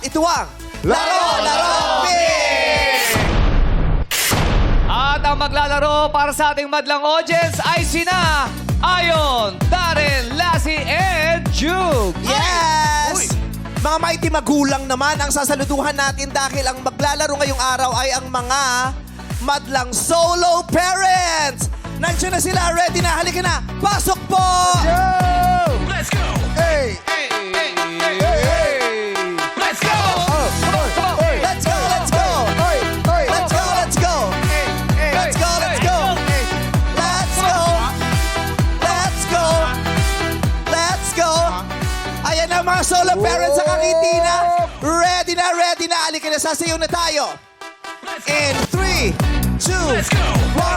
ito ang Laro Pick! At ang maglalaro para sa ating madlang audience ay sina Ayon, Darren, Lassie, and Jug. Yes! Mga mighty magulang naman ang sasaluduhan natin dahil ang maglalaro ngayong araw ay ang mga madlang solo parents! Nandiyan na sila, ready na, halika na, pasok po! Let's go! Hey! Hey, hey, hey, hey! Let's go! Let's go, let's go! Let's go, let's go! Let's go, let's go! Let's go! Let's go! Let's go! Ayan na mga solo parents sa Kangiti na. Ready na, ready na. Halika na, sasayaw na tayo. In 3, 2, 1,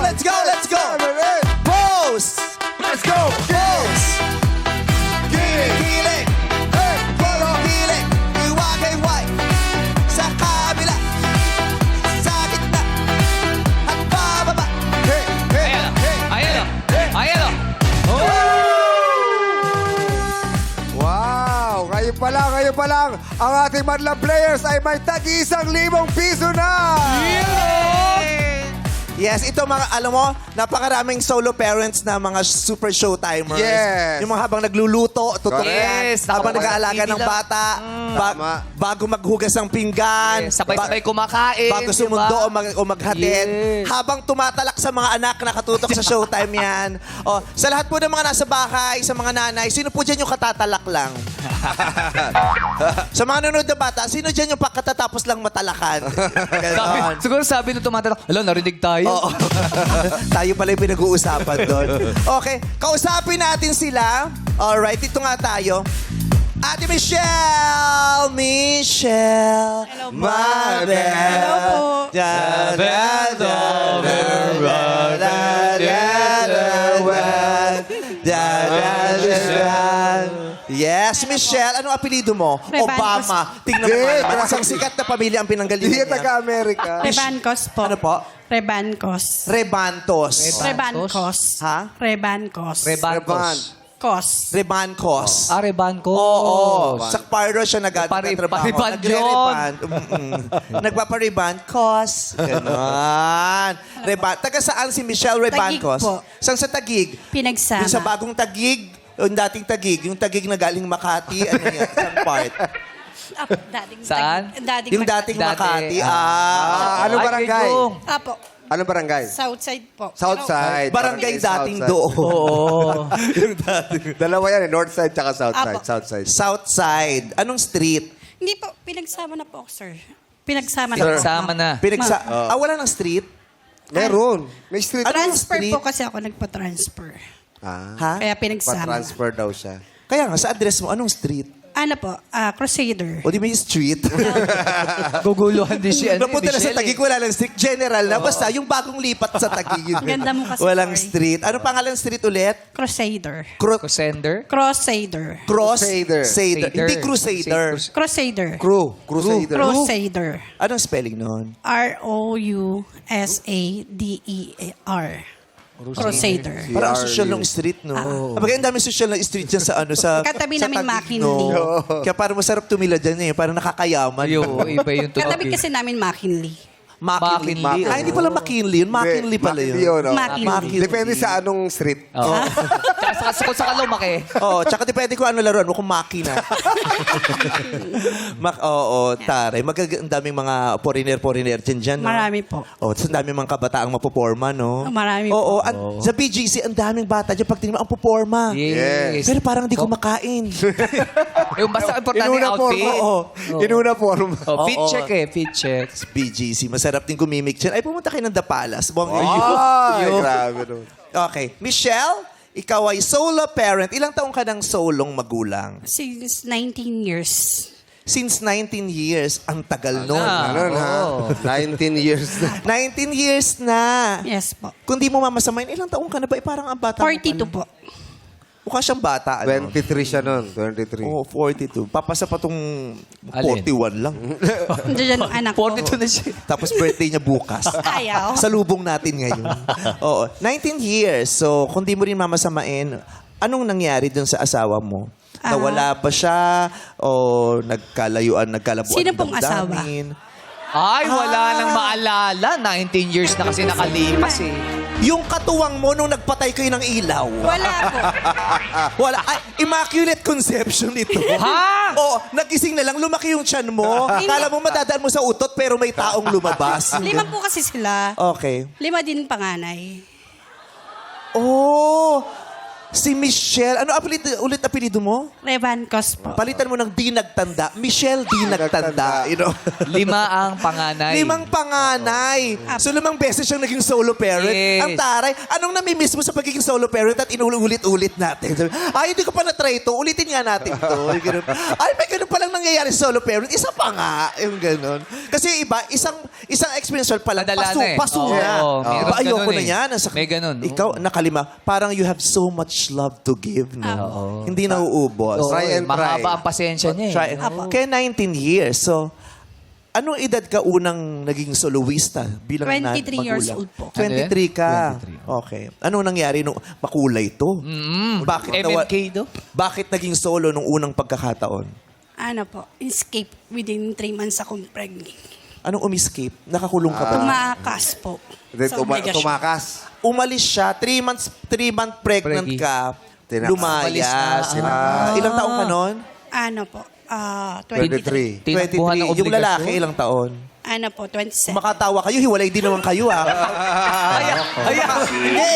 let's go, let's go! Pose! Let's go! Pose! Kilig! Kilig! Iwagayway! Sa kabila! Sa gitna! At bababa! Ayan o! Ayan o! Ayan o! Wow! Ngayon pa lang, ang ating madlang players ay may tag-1,000 piso na! Yes, ito mga, alam mo, napakaraming solo parents na mga super showtimers. Yes. Yung mga habang nagluluto, tuturuan. Yes, habang tama. nag-aalaga ng bata, Tama. bago maghugas ng pinggan. Yes, sabay-sabay kumakain. Bago di sumundo ba? o maghatid. Yes. Habang tumatalak sa mga anak na katutok sa showtime yan. O, sa lahat po ng mga nasa bahay, sa mga nanay, sino po dyan yung katatalak lang? Sa mga nanonood na bata, sino dyan yung pagkatatapos lang matalakan? Ganon. Siguro sabi nung tumatalak, alam, narinig tayo. Oo. Tayo pala yung pinag-uusapan doon. Okay, kausapin natin sila. Alright, ito nga tayo. Ate Michelle! Michelle! Hello po. Mabel! Hello po. Da, da, da, da, da, da, da, da. Yes, Michelle. Anong apelido mo? Rebancos. Obama. Tingnan mo naman. Isang sikat na pamilya ang Hindi pinanggalingan ka niya. taga-Amerika. Rebancos po. Ano po? Rebancos. Rebantos. Rebancos. Ha? Rebancos. Rebancos. Kos. Rebancos. Ah, Rebancos. Oo. Sa Paro siya Pari- nagtatrabaho. pariban Nagre-reban. Nagpapariban. Kos. Ganon. Reban. Taga saan si Michelle Rebancos? Taguig po. Saan sa Taguig? Pinagsama. Yung sa bagong Taguig? Yung dating Taguig? Yung Taguig na galing Makati? Ano yan? Saan part? Saan? Yung dating Dati. Makati. Anong barangay? Apo. Anong barangay? Southside po. Southside. Barangay dating Southside. doon. Oo. Dalawa yan eh, Northside tsaka Southside. Apo. Southside. Southside. Anong street? Hindi po. Pinagsama na po, sir. Pinagsama na po. Sama na. Wala ng street? Meron. May street. Ano? Transfer Street? po kasi ako nagpa-transfer. Ha? Kaya pinagsama. Pa-transfer daw siya. Kaya nga, sa address mo, anong street? Ano po? Crusader. O di may street? Guguluhan din siya. Napunta na sa Taguig, wala lang street. General na. Basta yung bagong lipat sa Taguig. Yun. Ganda mo kasi, Walang sorry. street. Ano pangalan ng street ulit? Crusader. Sender? Crusader. Crusader. Sader. Hindi Crusader. Crusader. Crusader. Crusader. Anong spelling nun? Rousader. Crusader. Parang social ng street, no? Ang dami social ng street dyan sa ano, sa Katabi sa namin Taguig, McKinley. no? Kaya parang masarap tumila dyan eh. Parang nakakayaman. Ayo, iba yung Katabi tunog. kasi namin McKinley. McKinley. McKinley. Ay, hindi pala McKinley yun. McKinley pala yun. McKinley. Depende sa anong street. Oo. Tsaka kung sa kalumaki. Oo, tsaka depende kung ano laruan mo, kung makina. Oo, taray. Ang daming mga foreigner dyan, no? Marami po. Oo, ang daming mga kabataang mapuporma, no? Marami Oo, sa BGC, ang daming bata dyan pag tingnan mo, ang puporma. Yes. Pero parang hindi kumakain. Yung basta importante yung Inuna outfit. forma. Inuna forma. Oh, fit Oo. check eh, fit check. BGC, masarap din gumimik dyan. Ay, pumunta kayo ng The Palace. Ay, grabe nun. Okay. Michelle, ikaw ay solo parent. Ilang taong ka ng solong magulang? Since 19 years. Since 19 years. Ang tagal nun. Ano na? 19 years na. 19 years na. Yes po. Kung di mo mamasamayin, ilang taong ka na ba? Parang ang bata mo 42 pa po. lang. Mukha siyang bata. Ano? 23 siya nun. 23. Oo, 42. Papasa pa tong Alin? 41 lang. Nandiyan ang anak ko. 42 na siya. Tapos birthday niya bukas. Ayaw. Salubong natin ngayon. Oo. 19 years. So, kung di mo rin mamasamain, anong nangyari dun sa asawa mo? Nawala ba siya? O nagkalabuan Sino ng pong asawa? damdamin? Ay, wala nang maalala. 19 years na kasi nakalipas eh. Yung katuwang mo nung nagpatay kayo ng ilaw. Wala po. Wala. Ay, immaculate conception ito. Ha? Oo, nagising na lang, lumaki yung tiyan mo. Kala mo madadaan mo sa utot, pero may taong lumabas. 5 po kasi sila. Okay. 5 din panganay. Oh, si Michelle. Ano ulit apelido mo? Revan Cos po. Palitan mo ng di nagtanda. Michelle di nagtanda. You know? 5 ang panganay. 5 panganay. So 5 beses siyang naging solo parent. Yes. Ang taray. Anong namimiss mo sa pagiging solo parent at inuulit-ulit natin? Sabi, ay, hindi ko pa na-try ito. Ulitin nga natin ito. Yung ganun. Ay, may ganun palang nangyayari sa solo parent. Isa pa nga. Yung ganun. Kasi yung iba, isang experience pa lang. Madala na eh. Paso Oo, na. oo. Diba, Meron ayoko ganun na eh. yan. Ang sakit. May ganun. Ikaw, nakalima. Parang you have so much love to give, no? Hindi nauubos. Oo, Try and try. mahaba ang pasensya niya eh. Try. Kaya 19 years. So, anong edad ka unang naging soloista bilang 23 years magulang? old po. 23 ka. Okay. Anong nangyari nung makulay to? MMK do? Bakit naging solo nung unang pagkakataon? Ano po, escape within 3 months akong pregnant. Anong umiscape? Nakakulong ka ba? Tumakas po. Then sa obligasyon. tumakas. Umalis siya, 3 month pregnant Preggy. ka, Tinakas. lumayas. Ilang taong ka nun? Ano po, 23. 23. Tinakbuhan ng 23. Yung obligasyon? lalaki, ilang taon? Ano po, 27. Makatawa kayo, hiwalay din naman kayo, ah.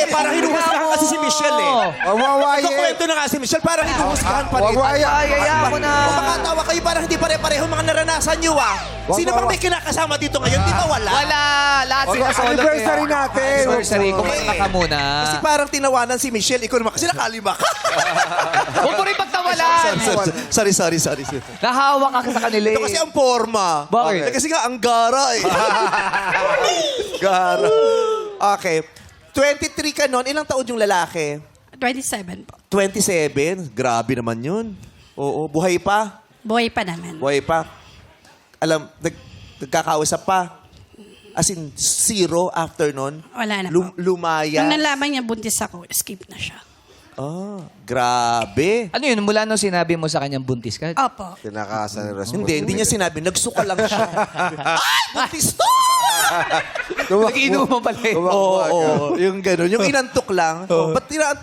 Parang hinuhusgahan kasi si Michelle, eh. Wawaye. Nagkukwento na nga si Michelle, parang hinuhusgahan pa rin. Wawaye. Ayaya ko na. Kung makatawa kayo, parang hindi pare-pareho mga naranasan nyo, ah. Sino bang may kinakasama dito ngayon? Di ba wala? Wala. Lahat sila solo. Anniversary natin. Anniversary. Kumusta ka muna? Kasi parang tinawanan si Michelle, ikaw naman kasi nakalima ka. Huwag mo rin pagtawalan. Sorry. Nahawa ka sa kanila Ito eh. kasi ang forma. Bakit? Kasi nga, ang gara eh. Gara. Okay. 23 ka nun. Ilang taon yung lalaki? 27 po. 27. Grabe naman yun. Oo. Buhay pa. Boy pa naman. Buhay pa. Alam, nagkakausap pa. As in, zero after nun. Wala na po. Lumaya. Nung nalaman niya buntis ako, escape na siya. Ah, grabe. Ano yun? Mula nung sinabi mo sa kanyang buntis ka? Opo. Tinakasan ng responsibility. Hindi niya sinabi. Nagsuka lang siya. Ay, buntis to! Nag-inuman pala eh. Oo, yung gano'n. Yung inantok lang.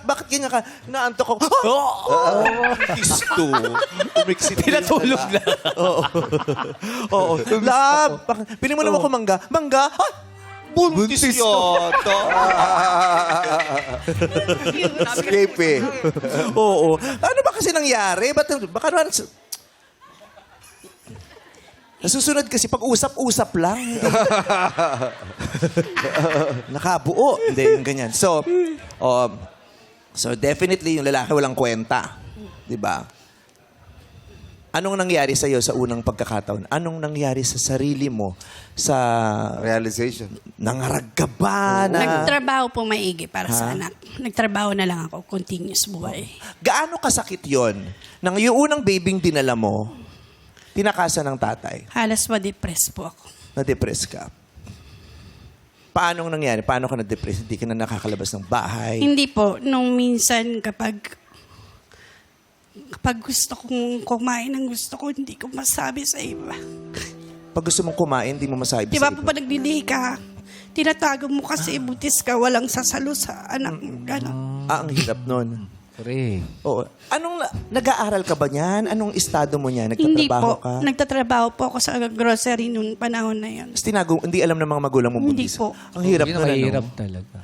Bakit ganyan ka? Inaantok ko. Buntis to. Umiksit. Pinatulog lang. Oo. Lab. Pili mo naman ko mangga. Mangga? Ah! Buntis yata. Escape eh. Oo. Ano ba kasi nangyari? Baka naman... Nasusunod kasi pag usap-usap lang. Nakabuo. Hindi, yung ganyan. So definitely yung lalaki walang kwenta. Di ba? Anong nangyari sa'yo sa unang pagkakataon? Anong nangyari sa sarili mo? Sa... Realization. Nangarag ka ba? Nagtrabaho po maigi para sa anak. Nagtrabaho na lang ako, continuous buhay. Gaano kasakit yon? Nang yung unang babing dinala mo, tinakasan ng tatay, Halos ma-depress po ako. na-depress ka. Paanong nangyari? Paano ka na-depress? Hindi ka na nakakalabas ng bahay? Hindi po. Nung minsan kapag gusto kong kumain ng gusto ko, hindi ko masabi sa iba. Pag gusto mong kumain, hindi mo masabi Di ba sa po iba. pa naglilihi ka, tinatago mo kasi buntis ka, walang sasalo sa anak mo. Ganon. Ang hirap nun. Correct. Oo. Nag-aaral ka ba niyan? Anong estado mo niyan? Hindi Nagtatrabaho po. ka? Nagtatrabaho po ako sa grocery noong panahon na yun. Tapos hindi alam ng mga magulang mo Hindi buntis. po. Ang hirap Yun nun, ang mahirap ano? talaga.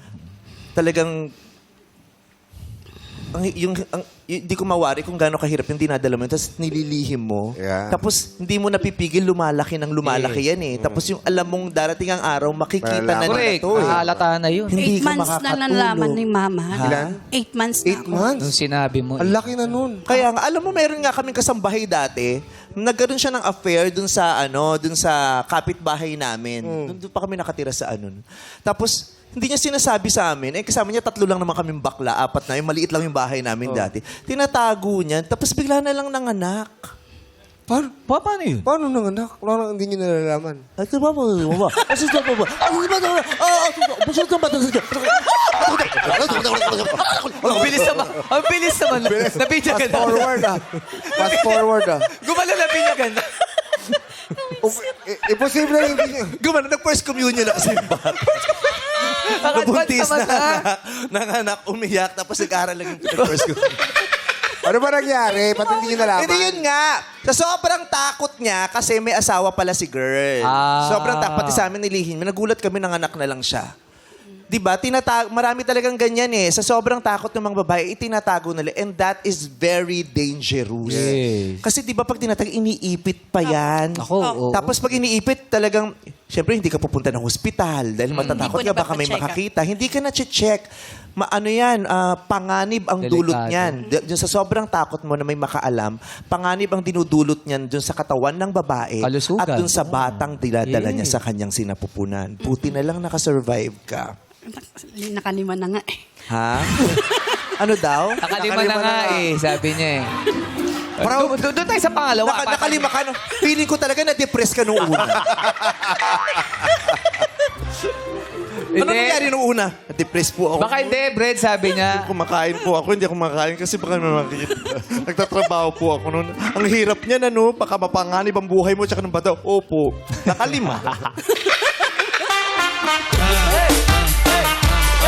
Talagang hindi ko mawari kung gaano kahirap yung dinadala mo yun, tapos nililihim mo. Yeah. Tapos hindi mo napipigil, lumalaki ng lumalaki yan eh. Tapos yung alam mong darating ang araw, makikita na nila Correct. to eh. Mahalata na yun. Hindi 8 ka months na makakatulog. nalaman ni mama. Ilan? 8 months na 8 ako. months? Nung sinabi mo. Ang laki na nun. Kaya nga, alam mo, meron nga kaming kasambahay dati, nagkaroon siya ng affair dun sa kapitbahay namin. Doon pa kami nakatira sa ano. Tapos, hindi niya sinasabi sa amin. Kasama niya 3 lang naman kaming bakla, 4 na. Yung maliit lang yung bahay namin dati. Tinatago niya. Tapos bigla na lang nanganak. Paano yun? Paano nanganak? Wala hindi nyo nalalaman. Ay, ito ba? Asus na ba? Ang bilis naman. Ang bilis naman. Napinyagan Fast forward ah. Fast forward ah. Gumala na pinyagan. Imposible hindi nyo. Gumano, nag-first communion na kasi yung bata. Nabuntis na anak, nanganak, umiyak, tapos nag-aaral lang yung first communion. Ano ba nangyari? Ba't hindi nyo nalaman? Hindi yun nga. Sa sobrang takot niya, kasi may asawa pala si girl. Sobrang takot. Pati sa amin nilihin. Nagulat kami, nanganak na lang siya. Diba? Marami talagang ganyan eh. Sa sobrang takot ng mga babae, itinatago nila. And that is very dangerous. Yes. Kasi diba pag tinatago, iniipit pa yan. Ako, oo. Tapos pag iniipit, talagang, syempre hindi ka pupunta ng hospital dahil matatakot Hindi ka, po baka may napapacheck makakita. Hindi ka na-check. Ano yan, panganib ang Delikado. dulot niyan. Dun sa sobrang takot mo na may makaalam, panganib ang dinudulot niyan dun sa katawan ng babae Kalusugan. at dun sa batang diladala niya Yes. sa kanyang sinapupunan. Buti na lang nakasurvive ka. Nakalima na nga eh. Ha? Ano daw? Nakalima na nga eh, sabi niya eh. Doon tayo sa pangalawa. Nakalima ka. No? Feeling ko talaga na-depress ka nung una. Ano nangyari nung una? Na-depress po ako. Baka hindi, Brad, sabi niya. Kumakain po ako, hindi ako kumakain kasi baka may makikita. Nagtatrabaho po ako noon. Ang hirap niyan, ano? Baka mapanganib ang buhay mo tsaka ng bata. Opo. Nakalima.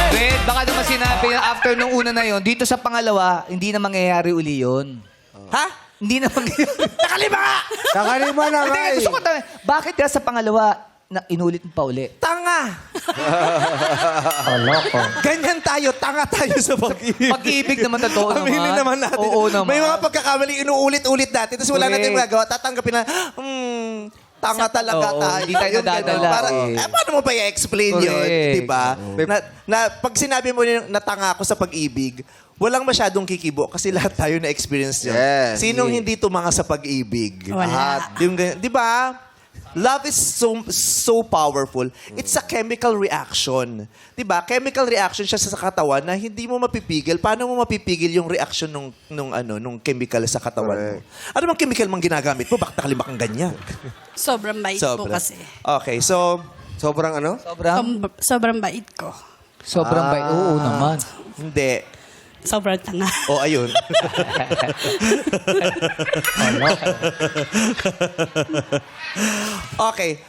Brad, baka naman sinabi na after nung una na yon, dito sa pangalawa, hindi na mangyayari uli yun. Ha? Hindi na mangyayari. Nakalima ka! Nakalima na Hindi, nga eh. gusto ko tanong, bakit kaya sa pangalawa, na inulit mo pa uli? Tanga! Ganyan tayo, tanga tayo sa pag-ibig. Pag-ibig naman totoo naman. Aminin naman natin. Oo naman. May mga pagkakamali, inuulit-ulit natin. Tapos wala Correct. natin magagawa. Tatanggapin na, tanga talaga Oo, tayo. hindi tayo Yung ganun. nadadala Para, eh. paano mo ba i-explain yun? Correct. Diba? Pag sinabi mo yung natanga ako sa pag-ibig, walang masyadong kikibo kasi lahat tayo na-experience yun. Yes. Sinong hindi tumanga sa pag-ibig? Wala. Lahat. Yung ganyan. Diba? Love is so powerful. It's a chemical reaction. 'Di ba? Chemical reaction siya sa katawan na hindi mo mapipigil. Paano mo mapipigil yung reaction nung chemical sa katawan mo? Ano bang chemical mang ginagamit mo? Bakit nakalima kang ganyan? Sobrang bait po Sobra. kasi. Okay, so Sobrang ano? Sobrang bait ko. Sobrang bait. Oo naman. hindi. Sobrang tanga. O ayun. Okay.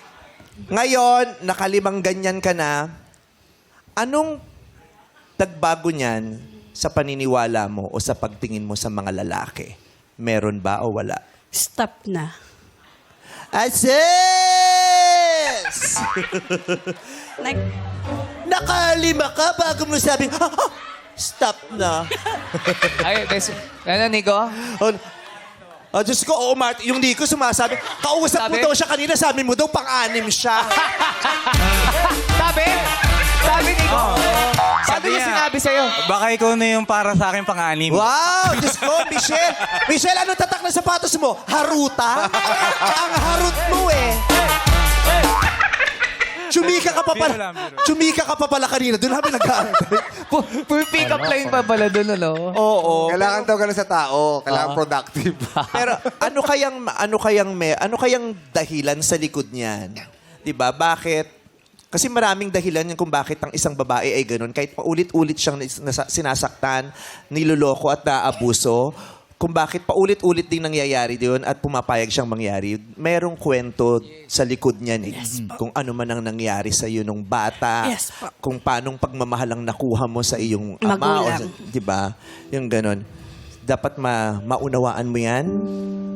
Ngayon, nakalimang ganyan ka na. Anong nagbago niyan sa paniniwala mo o sa pagtingin mo sa mga lalaki? Meron ba o wala? Stop na. Asis! Nakalima ka bago mo sabing, stop na. Ay, bes. Ano, Nico? Oh, Diyos ko, oo, Marty. Yung Nico sumasabi, kausap mo Sabi? daw siya kanina, sabi mo daw pang-anim siya. Sabi? Sabi, Nico? Paano niya sinabi sa'yo? Baka ikaw na yung para sa akin pang-anim. Wow! Diyos ko, Michelle! Michelle, anong tatak ng sapatos mo? Haruta? Ang harut mo eh. Chumika ka pa pala. Biro lang, biro. Chumika ka pa pala kanina. Doon habang nag-aantay. Full pick-up line pa pala doon, ano? Oo. Kailangan daw ganun sa tao. Kailangan productive. Pero ano kayang dahilan sa likod niyan? 'Di ba? Bakit? Kasi maraming dahilan yan kung bakit ang isang babae ay ganun. Kahit paulit-ulit siyang sinasaktan, niloloko at naabuso, kung bakit paulit-ulit din nangyayari doon at pumapayag siyang mangyari, merong kwento sa likod niyan eh. Kung ano man ang nangyari sa iyo nung bata, Yes, po. kung paanong pagmamahal ang nakuha mo sa iyong ama. Magulang. 'Di ba? Yung ganun. Dapat maunawaan mo yan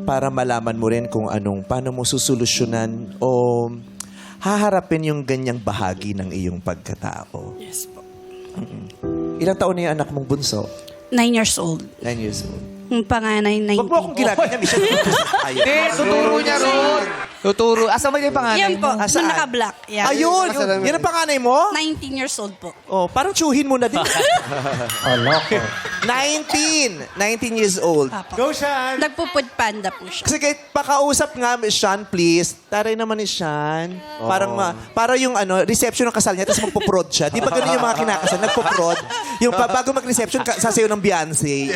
para malaman mo rin kung paano mo susolusyonan o haharapin yung ganyang bahagi ng iyong pagkatao. Yes po. Ilang taon na yung anak mong bunso? 9 years old. 9 years old. Yung panganay, 19. Huwag mo akong ginaganya, Michelle. Hindi, tuturo niya ron. Tuturo. Asa mo yung panganay Yan po, mo? Saan? na naka-black. Yan. Ayun! Yan ang panganay mo? 19 years old po. Oh, parang tsuhin mo na din. Oh, loko. 19 years old. Go, Sean! Nagpo-food panda po siya. Kasi kahit pakausap nga, Sean, please. Taray naman ni Sean. Para yung reception ng kasal niya, tapos magpo-prod siya. Di ba ganun yung mga kinakasal? Nagpo-prod. Yung bago mag-reception, sasayaw ng Beyonce.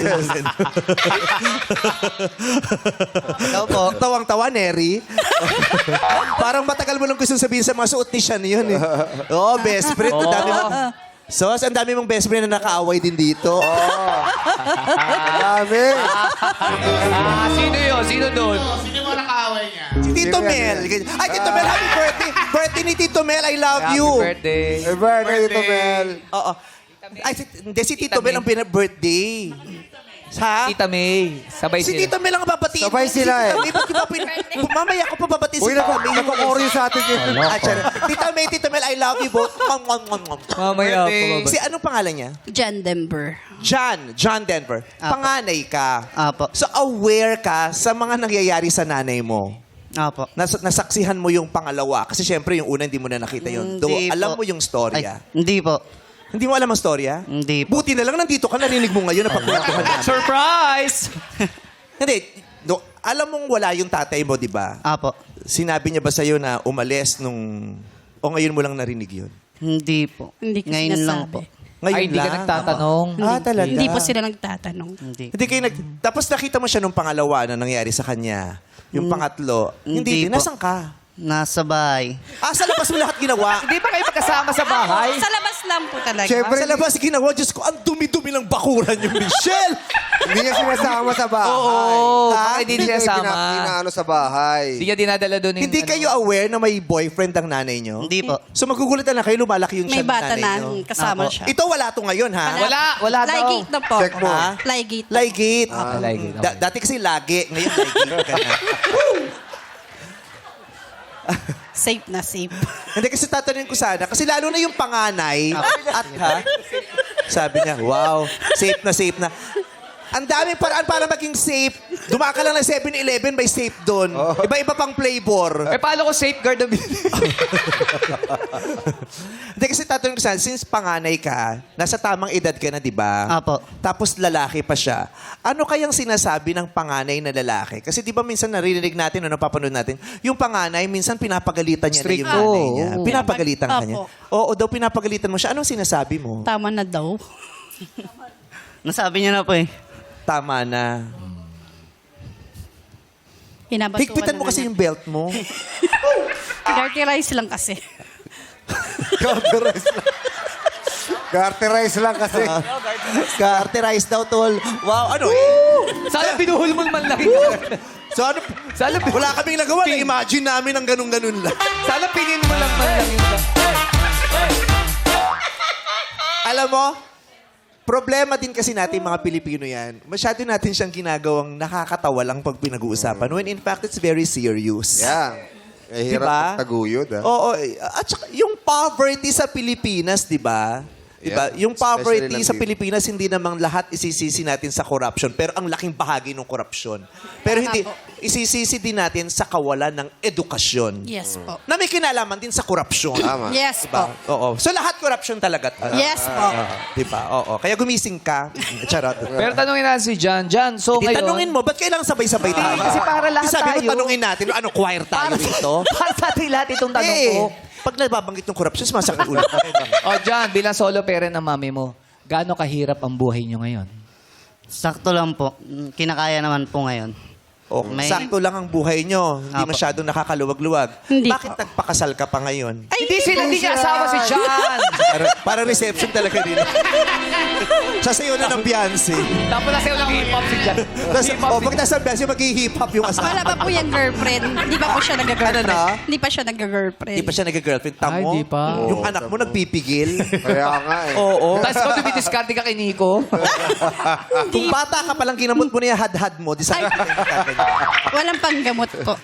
Tawang-tawa, Neri. Parang matagal mo lang gusto sabihin sa mga suot ni Sean yun eh. Oo, best friend. Ang dami mo. So, ang dami mong best friend na nakaaway din dito. Dami! Sino yun? Sino doon? Si Tito Mel. Ay, Tito Mel, happy birthday. Birthday ni Tito Mel, I love you. Happy birthday. Happy birthday, Tito Mel. Oo. Ay, hindi, si Tito Mel ang birthday. Ha? Tita May. Sabay Si sila. Tito Mel ang babatiin. Sabay sila eh. Si Tito May, ba't di ba mamaya ko pa babatiin Uy, si Tito May. nag-oreo sa atin yun. Tito Mel, I love you both. Mamaya po. Si anong pangalan niya? John Denver. John Denver. Panganay ka. Apo. So aware ka sa mga nangyayari sa nanay mo. Apo. Nasaksihan mo yung pangalawa. Kasi syempre yung una hindi mo na nakita yun. Though, Hindi alam po. mo yung storya. Ay, hindi po. Hindi mo alam ang storya? Hindi po. Buti na lang nandito ka, narinig mo ngayon na pagkwentuhan namin. Surprise! Hindi. Alam mong wala yung tatay mo, di ba? Apo. Sinabi niya ba sa'yo na umalis nung... O ngayon mo lang narinig yun? Hindi po. Hindi ko Ngayon lang sinasabi. po. Ngayon Ay, hindi ka lang? nagtatanong. Ah, talaga? Hindi po sila nagtatanong. Hindi. Hindi kayo Tapos nakita mo siya nung pangalawa na nangyari sa kanya. Yung pangatlo. Hindi Hindi din. po. Nasaan ka? Nasa bahay. Sa labas mo lahat ginawa? Hindi pa kayo magkasama sa bahay? Sa labas lang po talaga. Siyempre, Sa labas ginawa? Diyos ko, ang dumi-dumi ng bakuran yung Michelle! hindi niya sinasama sa bahay. Oo. Ha? Baka hindi niya sama. Inaano sa bahay. Hindi niya dinadala doon yung... Hindi kayo aware na may boyfriend ang nanay nyo? Hindi po. So magugulutan na kayo, lumalaki yung May siya ng bata nanay na nyo. kasama Apo. siya. Ito wala to ngayon, ha? Wala daw. Lygate na po. Check mo. Ha? Lygate. Lygate. Lygate, okay. Dati kasi lagi, ngayon lygate ka na. Safe na safe. Hindi kasi tatanungin ko sana, kasi lalo na yung panganay, at ha, sabi niya, wow, safe na. Ang daming paraan para maging safe. Dumaan ka lang ng 7-Eleven, may safe doon. Iba-iba pang flavor. Eh, paano ko safeguard ang Hindi kasi tatanungin ko sana, since panganay ka, nasa tamang edad ka na, di ba? Apo. Tapos lalaki pa siya. Ano kayang sinasabi ng panganay na lalaki? Kasi di ba minsan naririnig natin, napapanood natin, yung panganay, minsan pinapagalitan niya Strict. na yung nanay Oo. niya. Pinapagalitan ka Apo. niya. Oo daw, pinapagalitan mo siya. Anong sinasabi mo? Tama na daw. Nasabi niya na po eh. Tama na. Hinabatuan Higpitan mo na kasi na. yung belt mo. Dirty rice lang kasi. Garterize lang. Garterize lang kasi. Carterize daw, tol. Wow, ano eh? Sana pinuhol mo man lang yun. So ano, Sana, wala kaming nagawa. Na-imagine namin ang ganun-ganun lang. sana pinin mo lang man lang yun. Alam mo, problema din kasi natin mga Pilipino yan. Masyado natin siyang ginagawang nakakatawa lang pag pinag-uusapan. When in fact, it's very serious. Yeah. Eh, hirap Diba? magtaguyod, ha? Oo. At saka, yung poverty sa Pilipinas, di ba? Diba? Yeah. Yung poverty Especially sa lang Pilipinas, hindi namang lahat isisisi natin sa corruption. Pero ang laking bahagi ng corruption. Pero hindi, isisisi din natin sa kawalan ng edukasyon. Yes po. Na may kinalaman din sa corruption. Tama. Yes Diba? po. Oo. So lahat corruption talaga. Yes po. Diba? Oo. Kaya gumising ka. Charot. Pero tanungin natin si John. John, so Di, ngayon... tanungin mo, ba't kailangan sabay-sabay tayo? kasi para lahat Sabi mo, tayo. tanungin natin, ano, choir tayo dito? Para sa ating lahat itong tanong ko. Pag nababanggit ng corruption, sumasakit ulo. Oh, John, bilang solo parent ng mami mo, gaano kahirap ang buhay niyo ngayon? Sakto lang po. Kinakaya naman po ngayon. Oh, May- sakto lang ang buhay nyo. Hindi Apo. masyadong nakakaluwag-luwag. Hindi Bakit nagpakasal ka pa ngayon? Hindi niya asawa si John. Para reception talaga din. Sasayaw na ng Beyonce. Tapos nasa lang hip-hop si John. Pag nasa Beyonce, mag-hip hop yung asawa. Wala pa po yung girlfriend. Hindi pa po siya nag-girlfriend. Ano na? Hindi pa siya nag-girlfriend. Hindi pa siya nag-girlfriend. Tamo. Ay, di pa. Yung anak mo nagpipigil. Kaya nga eh. Oo. Tapos kung dumidiscarte ka kay Nico. Kung bata ka palang ginamot mo na yung had-had mo, di sa Walang panggamot po.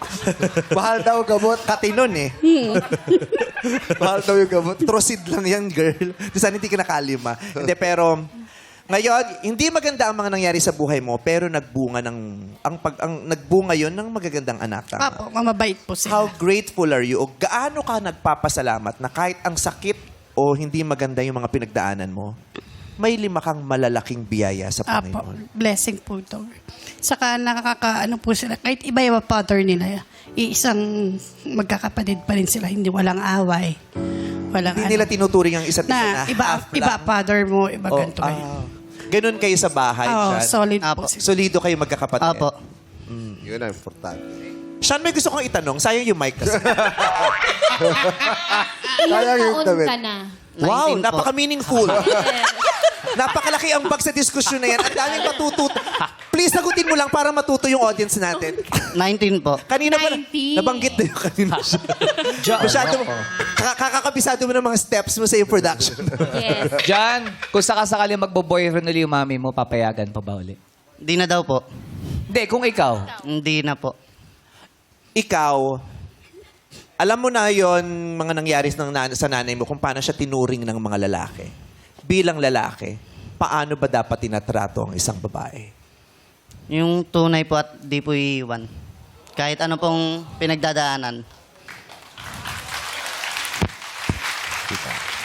Mahal daw gamot. Katinon eh. Mahal daw yung gamot. Trosid lang yan, girl. Di sana hindi ka nakalima. Hindi, pero... Ngayon, hindi maganda ang mga nangyari sa buhay mo, pero nagbunga nagbunga yon ng magagandang anak. Tama? Apo, mamabait po How sila. grateful are you? O gaano ka nagpapasalamat na kahit ang sakit o hindi maganda yung mga pinagdaanan mo, may 5 kang malalaking biyaya sa Apo, Panginoon. blessing po ito. Saka nakakaano po sila, kahit iba yung father nila, isang magkakapatid pa rin sila, hindi walang away. Walang Hindi nila tinuturing ang isa't isa na na iba, half iba lang. father mo, iba Oh, ganito kayo. Ganun kayo sa bahay, Oo, Sean? solid po Apo. sila. Solido kayo magkakapatid. Opo. Yun ang importante. Sean, may gusto kong itanong. Sayang yung mic kasi. Sayang yung Ilang damit. taon ka na? Wow, 19 po. napaka-meaningful. Napakalaki ang bag sa diskusyon na yan. Ang daming matututo. Please, sagutin mo lang para matuto yung audience natin. 19 po. Kanina pa, 19. nabanggit na yung kanina siya. Masyado, kakakabisado mo ng mga steps mo sa yung production. Yes. Jan, kung sakasakali magbo-boyfriend ulit yung mami mo, papayagan pa ba ulit? Di na daw po. Hindi, kung ikaw. Hindi na po. Ikaw, alam mo na yon mga nangyari sa nanay mo kung paano siya tinuring ng mga lalaki. Bilang lalaki, paano ba dapat tinatrato ang isang babae? Yung tunay po at di po iwan. Kahit ano pong pinagdadaanan.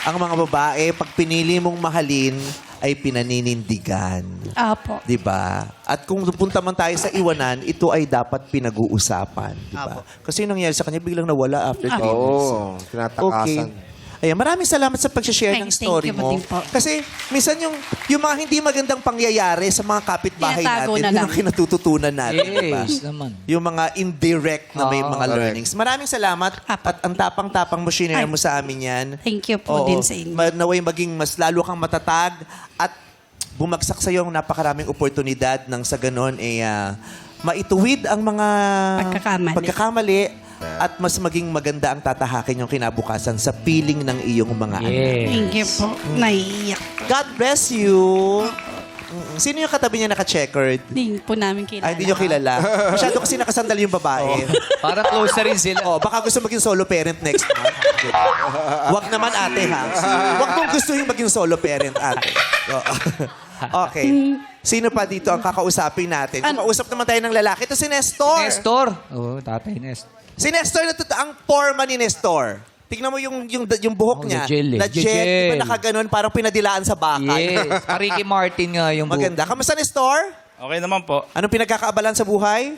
Ang mga babae, pag pinili mong mahalin, ay pinaninindigan. Apo. Di ba? At kung punta man tayo sa iwanan, ito ay dapat pinag-uusapan. Di ba? Apo. Kasi yung nangyari sa kanya, biglang nawala after 3 weeks. Oo, tinatakasan. Ayan, maraming salamat sa pag-share ng Thank story you mo. din po. Kasi minsan yung mga hindi magandang pangyayari sa mga kapitbahay Tinatago natin, na yun lang. ang kinatututunan natin. di ba? Yes, naman. Yung mga indirect na may Oo, mga learnings. Maraming salamat Apat. at ang tapang-tapang mo shinare Ay. mo sa amin yan. Thank you po din sa inyo. Naway maging mas lalo kang matatag at bumagsak sa yung napakaraming oportunidad nang sa ganon maituwid ang mga pagkakamali at mas maging maganda ang tatahakin yung kinabukasan sa piling ng iyong mga anak. Yes. Thank you po. Naiiyak. God bless you. Sino yung katabi niya naka-checkered? Hindi po namin kilala. Ay, hindi nyo kilala. Masyado kasi nakasandal yung babae. Parang close na rin sila. Oh, baka gusto maging solo parent next month. Wag naman ate ha. Wag mong gustuhin maging solo parent ate. Okay. Sino pa dito ang kakausapin natin? Kumausap naman tayo ng lalaki. Ito si Nestor. Nestor. Oo, tatay Nestor. Si Nestor, ang forma ni Nestor. Tignan mo yung buhok Oh, niya. na-gel eh. Na-gel. Di ba nakaganon? Parang pinadilaan sa bakal. Yes. Ricky Martin nga yung buhok. Maganda. Kamusta, Nestor? Okay naman po. Anong pinagkakaabalan sa buhay?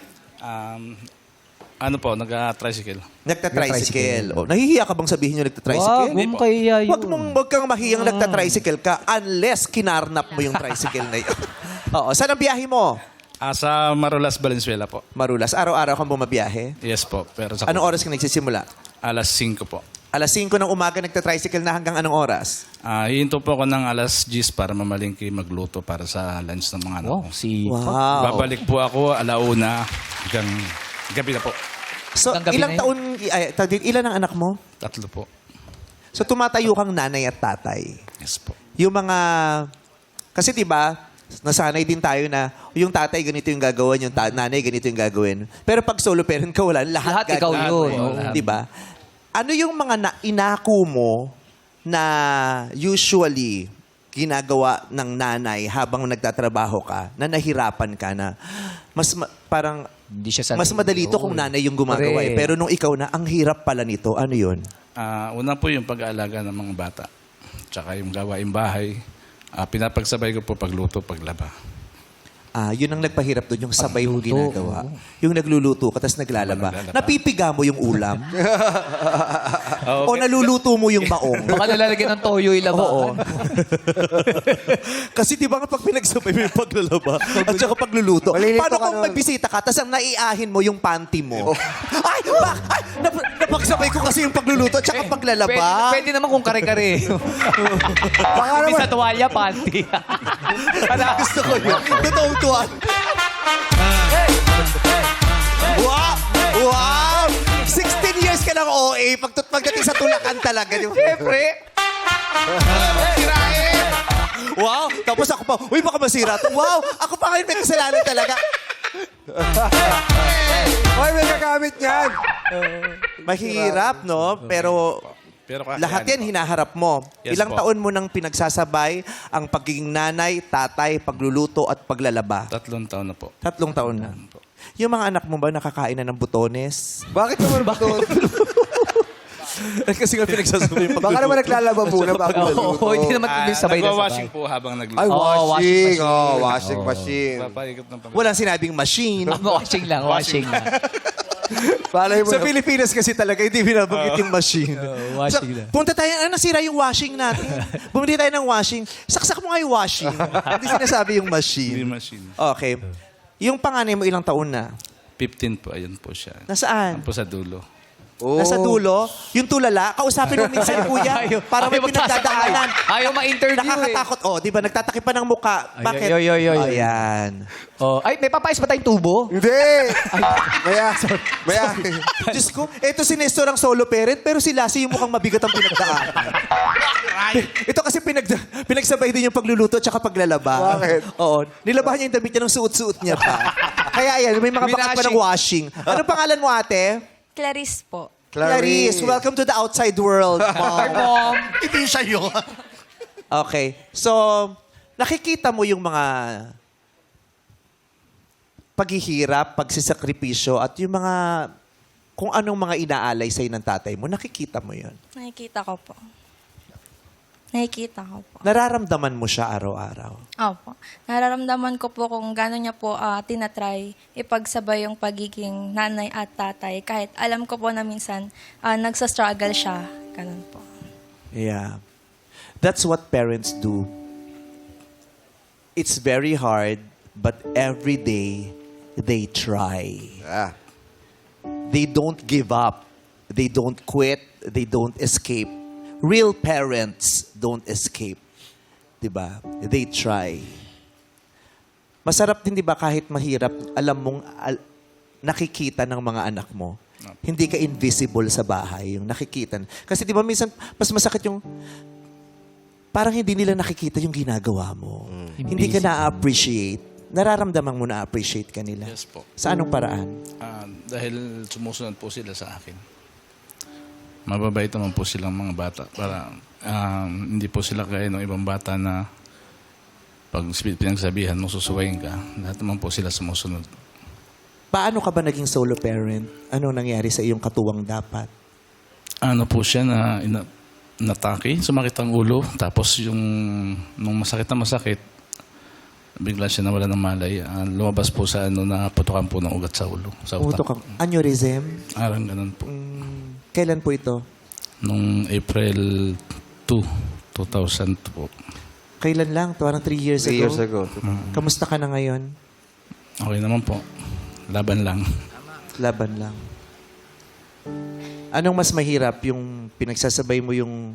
Ano po, nag-tricycle. Nagta-tricycle. Oh, nahihiya ka bang sabihin yung nagta-tricycle? Wag mo kaya yun. Wag kang mahiyang nagta-tricycle ka unless kinarnap mo yung tricycle na yun. Oo. Saan ang biyahe mo? Sa Marulas, Valenzuela po. Marulas. Araw-araw kang bumabiyahe? Yes po. Pero sa Anong oras ka nagsisimula? alas 5 po. Alas 5 ng umaga nagta-tricycle na hanggang anong oras? Hihinto po ako ng alas 10 para mamalingki magluto para sa lunch ng mga anak Wow, ko. si... Wow. Babalik po ako alauna hanggang gabi na po. So, Hanggang gabi ilang na yun? taon, ilan ang anak mo? 3 po. So, tumatayo kang nanay at tatay. Yes po. Yung mga... Kasi diba, nasanay din tayo na yung tatay ganito yung gagawin, yung nanay ganito yung gagawin. Pero pag solo parent ka, wala. Lahat ikaw gagawin. yun. Oo, diba? Ano yung mga inako mo na usually ginagawa ng nanay habang nagtatrabaho ka, na nahirapan ka na parang Hindi siya mas madali ito kung nanay yung gumagawa. Correct. Pero nung ikaw na, ang hirap pala nito. Ano yun? Una po yung pag-aalaga ng mga bata. Tsaka yung gawaing bahay. Pinapagsabay ko po pagluto, paglaba. Yun ang nagpahirap doon, yung sabay mo ginagawa. Yung nagluluto ka, tapos naglalaba. Naglalaba. Napipiga mo yung ulam. O naluluto mo yung baong. Baka nalalagyan ng toyo yung Oo. labahan. Kasi di ba nga pag pinagsabay mo yung paglalaba at saka pagluluto, Malilito paano ka kung nun. magbisita ka, tapos ang naiahin mo yung panty mo? Ay! Napagsabay ko kasi yung pagluluto at saka paglalaba. Pwede naman kung kare-kare. Baka Hindi naman, sa tuwalya, panty. Gusto ko yun. Totoong tuwan. Wow! Wow! 16 years ka ng OA. Pagdating sa tulakan talaga. Siyempre. Wow! Tapos ako pa, uy, baka masira to. Wow! Ako pa ngayon may kasalanan talaga. Hoy, may gagamit niyan. Mahirap, no? Pero Pero lahat yan hinaharap mo. Yes Ilang po. taon mo nang pinagsasabay ang pagiging nanay, tatay, pagluluto at paglalaba? 3 taon na po. 3 taon na. Yung mga anak mo ba nakakain na ng butones? Bakit naman ba ito? Kasi nga pinagsasabay yung Baka naman naglalaba muna bago naluto. Oo, hindi naman sabay na Nagwa-washing sabay. po habang nagluto. Ay, Oh, washing. washing Oh, washing machine. Papaikot ng pag- Walang sinabing machine. Washing lang, washing lang. Palay mo Sa na. Pilipinas kasi talaga, hindi binabanggit yung machine. Washing lang. Punta tayo, nasira yung washing natin. Bumili tayo ng washing. Saksak mo nga yung washing. Hindi sinasabi yung Hindi machine. machine. Okay. Yung panganay mo ilang taon na? 15 po, ayun po siya. Nasaan? Po sa dulo. Nasa dulo? Yung tulala? Kausapin mo minsan, kuya. Para may pinagdadaanan. Ayaw ma-interview eh. Nakakatakot. Oh, di ba? Nagtatakip pa ng muka. Bakit? Ay, ay, ay, ay, ay. Ayan. Oh, ay, may papais ba tayong tubo? Hindi. Maya. Diyos ko, eto si Nestor ang solo parent, pero si Lassie yung mukhang mabigat ang pinagdaanan. Ito kasi pinagsabay din yung pagluluto at saka paglalaba. Bakit? Oo. Nilabahan niya yung damit niya ng suot-suot niya pa. Kaya ayan, may mga bakat pa ng washing. Anong pangalan mo, ate? Clarice po. Clarice. Welcome to the outside world, Hi, mom. Mom. Hindi siya yun. Okay. So, nakikita mo yung mga paghihirap, pagsisakripisyo, at yung mga kung anong mga inaalay sa'yo ng tatay mo, nakikita mo yun. Nakikita ko po. Nakikita ko po. Nararamdaman mo siya araw-araw. Opo. Nararamdaman ko po kung gano'n niya po tinatry ipagsabay yung pagiging nanay at tatay. Kahit alam ko po na minsan nagsastruggle siya. Ganun po. Yeah. That's what parents do. It's very hard, but every day, they try. Ah. They don't give up. They don't quit. They don't escape. Real parents don't escape. Diba? They try. Masarap din, diba, kahit mahirap, alam mong nakikita ng mga anak mo. Hindi ka invisible sa bahay. Yung nakikita. Kasi diba minsan, mas masakit yung parang hindi nila nakikita yung ginagawa mo. Hindi ka na-appreciate. Nararamdaman mo na-appreciate ka nila. Yes po. Sa anong paraan? Dahil sumusunod po sila sa akin. Mababait naman po silang mga bata. Para hindi po sila kaya ng ibang bata na pag pinagsabihan mo, susuwayin ka. Lahat naman po sila sumusunod. Paano ka ba naging solo parent? Anong nangyari sa iyong katuwang dapat? Ano po siya na natake, sumakit ang ulo. Tapos nung masakit na masakit, bigla siya nawala ng malay. Lumabas po sa naputukan po ng ugat sa ulo. Sa Puto utak. ka. Aneurysm? Arang ganun po. Kailan po ito? Nung April 2, 2000 po. Kailan lang? Parang 3 years 3 ago? years ago. Kamusta ka na ngayon? Okay naman po. Laban lang. Laban lang. Anong mas mahirap? Yung pinagsasabay mo yung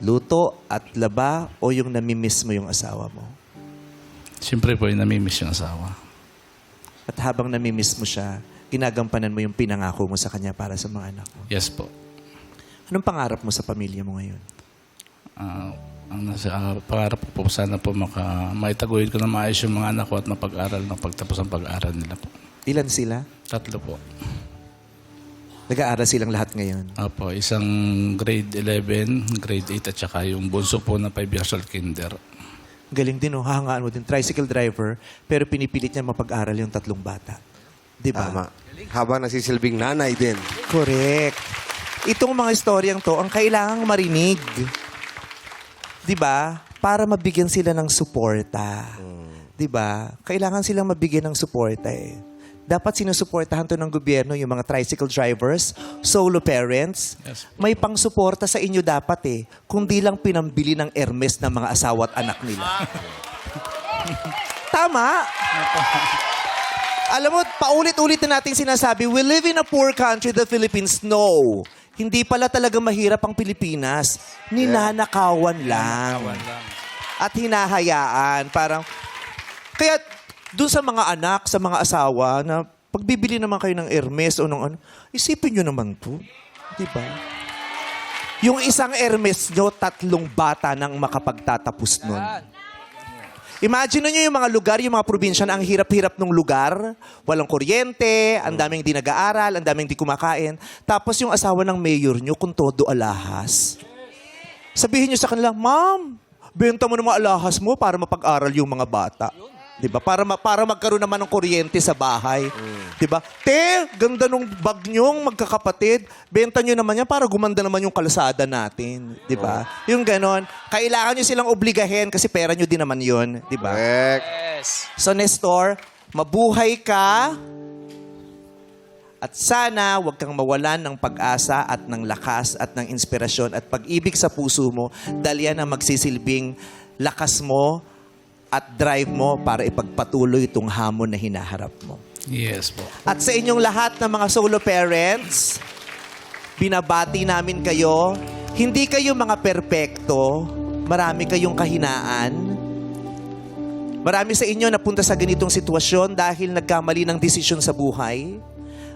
luto at laba o yung namimiss mo yung asawa mo? Siyempre po, namimiss yung asawa. At habang namimiss mo siya, ginagampanan mo yung pinangako mo sa kanya para sa mga anak mo. Yes po. Anong pangarap mo sa pamilya mo ngayon? Ang nasa pangarap ko po sana po maitaguyod ko na maayos yung mga anak ko at mapag-aral na pagtapos ang pag-aaral nila po. Ilan sila? 3 po. Nag-aaral silang lahat ngayon. Opo, isang grade 11, grade 8 at saka yung bunso po na 5 years old kinder. Galing din, oh. Hahangaan mo din. Tricycle driver, pero pinipilit niya mapag-aral yung 3 bata. Di ba? Tama. Habang nasisilbing nanay din. Correct. Itong mga istoryang to, ang kailangang marinig. Di ba? Para mabigyan sila ng suporta. Di ba? Kailangan silang mabigyan ng suporta eh. Dapat sinusuportahan to ng gobyerno, yung mga tricycle drivers, solo parents. Yes. May pang-suporta sa inyo dapat eh. Kung di lang pinambili ng Hermes ng mga asawa at anak nila. Tama? Alam mo, paulit-ulit na natin sinasabi, we live in a poor country, the Philippines. No. Hindi pala talaga mahirap ang Pilipinas. Ninanakawan lang. At hinahayaan. Parang, kaya dun sa mga anak, sa mga asawa, na pagbibili naman kayo ng Hermes o ng ano, isipin nyo naman to. Diba? Yung isang Hermes nyo, 3 bata nang makapagtatapos nun. Imagine nyo yung mga lugar, yung mga probinsya na ang hirap-hirap ng lugar. Walang kuryente, ang daming di nag-aaral, ang daming di kumakain. Tapos yung asawa ng mayor nyo, kung todo alahas. Sabihin nyo sa kanila, Ma'am, benta mo ng mga alahas mo para mapag-aral yung mga bata. 'Di ba? Para magkaroon naman ng kuryente sa bahay. 'Di ba? Te, ganda nung bag nyong magkakapatid. Benta nyo naman yan para gumanda naman yung kalsada natin. 'Di ba? Yung ganon. Kailangan nyo silang obligahin kasi pera nyo din naman yun. 'Di ba? Correct. So, Nestor, mabuhay ka. At sana huwag kang mawalan ng pag-asa at ng lakas at ng inspirasyon at pag-ibig sa puso mo dahil yan ang magsisilbing lakas mo at drive mo para ipagpatuloy itong hamon na hinaharap mo. Yes po. At sa inyong lahat ng mga solo parents, binabati namin kayo. Hindi kayo mga perpekto. Marami kayong kahinaan. Marami sa inyo napunta sa ganitong sitwasyon dahil nagkamali ng desisyon sa buhay.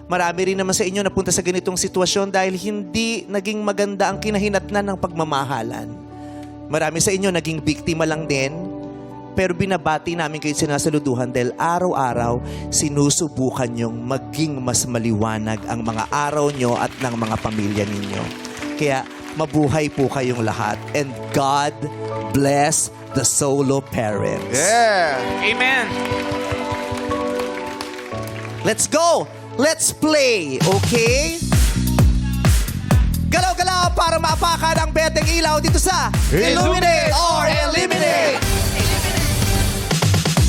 Marami rin naman sa inyo napunta sa ganitong sitwasyon dahil hindi naging maganda ang kinahinatnan ng pagmamahalan. Marami sa inyo naging biktima lang din, pero binabati namin kayo sinasaluduhan dahil araw-araw sinusubukan nyong maging mas maliwanag ang mga araw nyo at ng mga pamilya ninyo. Kaya mabuhay po kayong lahat and God bless the solo parents. Yeah. Amen. Let's go! Let's play, okay? Galaw-galaw para maapakan ang beteng ilaw dito sa Illuminate or Eliminate!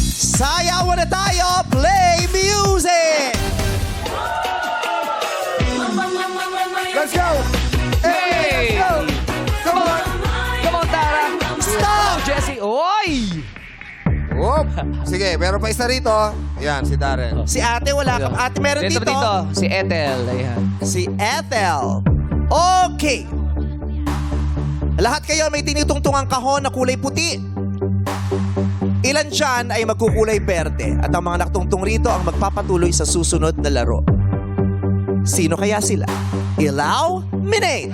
Sayawan na tayo! Play music! Let's go! Hey! Let's go! Come on! Come on, Tara. Stop! Jessie. Oy! Whoop. Sige, meron pa isa rito. Yan, si Darren. Si ate wala ka. Ate meron dito. Si Ethel. Ayan. Si Ethel. Okay. Lahat kayo may tinitungtungang kahon na kulay puti. Ilan dyan ay magkukulay berde at ang mga naktungtong rito ang magpapatuloy sa susunod na laro. Sino kaya sila? Ilaw, Minate!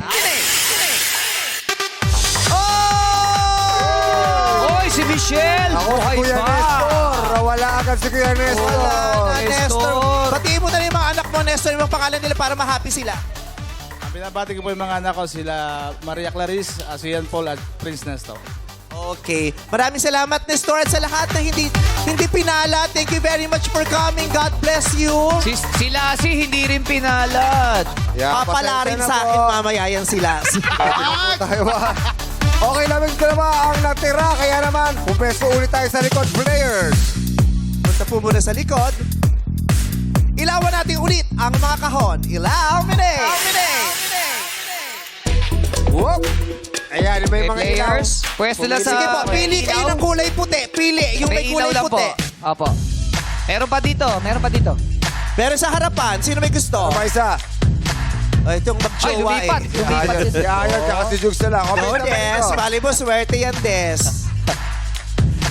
Oy, si Michelle. Ako, Buhay Kuya pa. Nestor. Wala agad si Kuya Nestor. Wala na, Nestor. Nestor. Batiin mo na yung mga anak mo, Nestor, yung mga pangalan nila para ma-happy sila. Binabati ko po yung mga anak ko, sila Maria Clarice, Asian Paul at Prince Nestor. Okay. Maraming salamat, Nestor, at sa lahat na hindi pinala. Thank you very much for coming. God bless you. Si Lassie hindi rin pinalad. Yan, Papala rin pasensya na sa akin po. mamaya yan sila. Tayo ba? Okay, labing dalawa ang natira. Kaya naman, pumesto ulit tayo sa likod, players. Punta po muna sa likod. Ilawan natin ulit ang mga kahon. Ilaw, Minate! Whoop. Ayan, may mga ilaw. Players, pwesto lang sa... Sige po, pili kayo ng kulay puti. Pili, yung may ilaw kulay lang puti. po. Opo. Meron pa dito. Pero sa harapan, sino may gusto? May isa. Oh, itong Ay, magjowa lumipat. eh. Lumipat. Si Ayan, tsaka si Jukes na lang. No, Des. Bali mo, swerte yan, Des.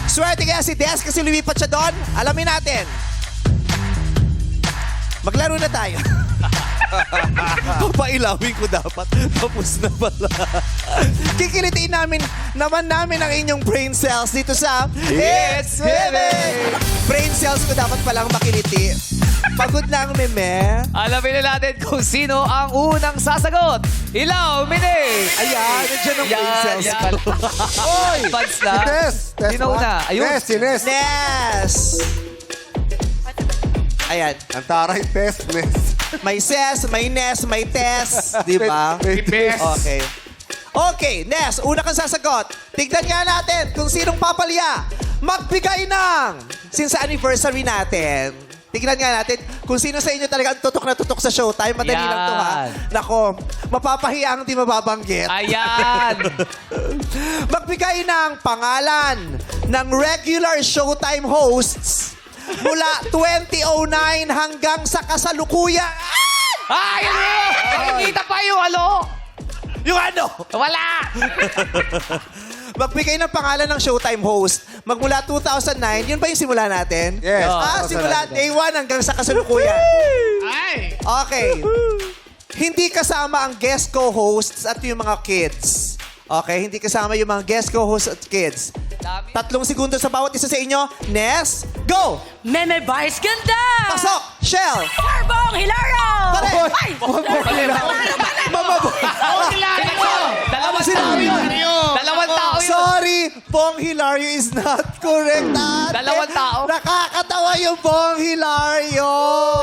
Swerte kaya si Des kasi lumipat siya doon. Alamin natin. Maglaro na tayo. Papailawin ko dapat. Tapos na pala. Kikilitiin namin ang inyong brain cells dito sa It's Heaven! Brain cells ko dapat palang makiliti. Pagod na ang meme. Alamin na natin kung sino ang unang sasagot. Ilaw, Minate! Ayan, nandiyan ang brain cells ko. Oy! Buds na. Si Tess. Tess Sino ba? una? Ayun. Tess, si Ness. Nes! Ayan. Ang taray, Tess, Ness. May ses, may Nes, may Tess. Di ba? May Tess. Okay. Okay, Nes, una kang sasagot. Tignan nga natin kung sinong papalya. Magbigay ng, since anniversary natin, tignan nga natin kung sino sa inyo talaga ang tutok na tutok sa Showtime. Madali lang to, ha? Yan. Nako, mapapahiya ang di mababanggit. Ayan. Magbigay ng pangalan ng regular Showtime hosts mula 2009 hanggang sa kasalukuyan. Ay, ano? Nakikita pa yung ano? Yung ano? Wala! Magbigay ng pangalan ng Showtime host. Magmula 2009, yun ba yung simula natin? Yes. Simula day 1 hanggang sa kasalukuyan. Okay. Hindi kasama ang guest co-hosts at yung mga kids. Okay, hindi kasama yung mga guest co-hosts at kids. 3 segundos sa bawat isa sa inyo. Nes, go! Meme Vice Ganda! Pasok! Shell! Carbong Hilario! Pare! Ay! Dalawang tao yun. Dalawang tao yun. Sorry! Bong Hilario is not correct. Ate. Dalawang tao. Nakakatawa yung Bong Hilario.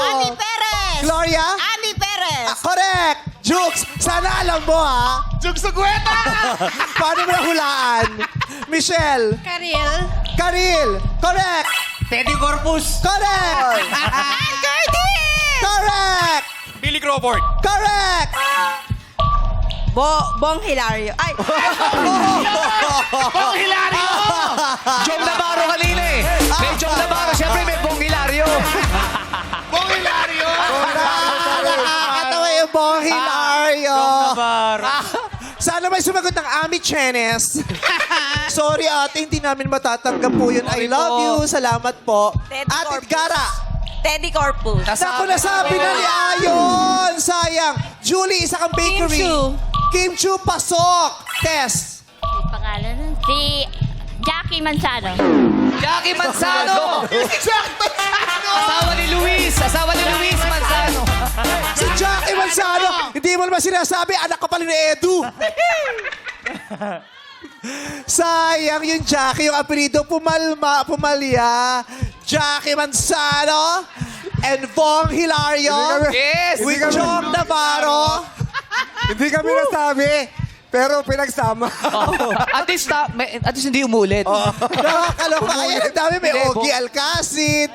Ami Perez! Gloria? Ami Perez! Correct! Jukes, sana alam mo ha. Jukes Sugueta! Paano mo nahulaan? Michelle? Karil? Correct! Teddy Corpus. Correct! Ann Curtis! Correct! Billy Crawford. Correct! Bong Hilario. Ay! Bong Hilario! Jong Navarro kanina eh. May Jong Navarro, syempre may Bong Hilario. Bong Hilario! Nakakatawa yung Bong Hilario. Sana may sumagot ng Ami Chenes. Sorry ate, hindi namin matatanggap po yun. I Sorry love po. you. Salamat po. Teddy Ate Corpus. Gara. Teddy Corpus. Naku, nasabi na ni Ayon. Sayang. Julie, isa kang bakery. Kim Chu, pasok. Test. Pangalan nun? Si Jackie Manzano. Jackie Manzano. Asawa ni Luis Manzano. Si Jackie Manzano. Hindi mo naman sinasabi, anak ka pala ni Edu. Sayang yung Jackie, yung apelido pumalya. Jackie Manzano and Bong Hilario. Yes. With Jong Navarro. Hindi kami nasabi, pero pinagsama. At least hindi umulit. Nakakaloka. Ayan, ang dami. May Hindi, Ogie Alcacid.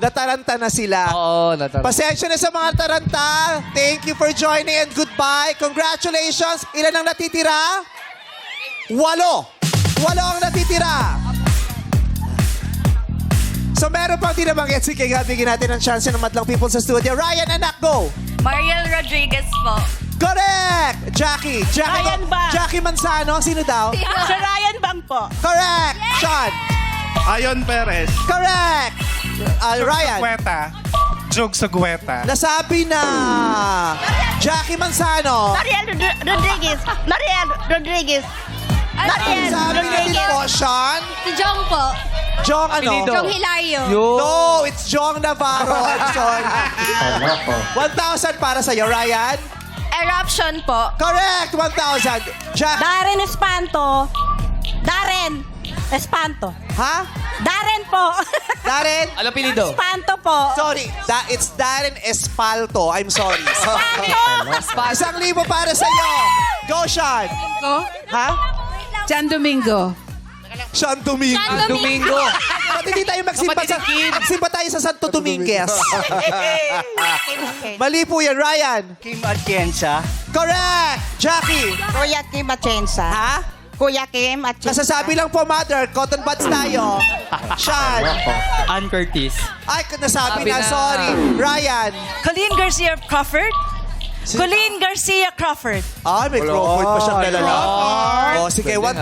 Nataranta na sila. Oo, nataranta. Pasensya na sa mga taranta. Thank you for joining and goodbye. Congratulations. Ilan ang natitira? 8. 8 ang natitira. So meron pang tinabangit. Sige, bigyan natin ng chance ng madlang people sa studio. Ryan, anak, go. Mariel Rodriguez po. Correct! Jackie. Ryan Bang. Jackie Manzano. Sino daw? Si Ryan Bang po. Correct! Sean. Ayon Perez. Correct! Ryan. Jog Sugueta. Nasabi na. Jackie Manzano. Mariel Rodriguez. Sabi na din po, Sean. Si Jong po. Jong ano? Apelido. Jong Hilario. No, it's Jong Navarro. I'm sorry. 1,000 para sa'yo, Ryan. Eruption po. Correct, 1,000. Darren Espanto. Espanto. Ha? Darren po. Darren? Ano apelido? Espanto po. Sorry, it's Darren Espalto. I'm sorry. Espanto. 1,000 para sa'yo. Go, Sean. Ha? San Domingo. Sean Domingo. Domingo. Ba't hindi tayo magsimba tayo sa Santo Dominguez? Mali po yan, Ryan. Kim Atienza. Correct! Jackie. Kuya Kim Atienza. Ha? Kuya Kim Atienza. Nasasabi lang po, mother. Cotton buds tayo. Sean. Ann Curtis. Ay, nasabi Sabi na. na. Sorry. Ryan. Colleen Garcia Crawford. Colleen Garcia Crawford. Ay, may Crawford pa siyang dala. Oh, sige, 1,000.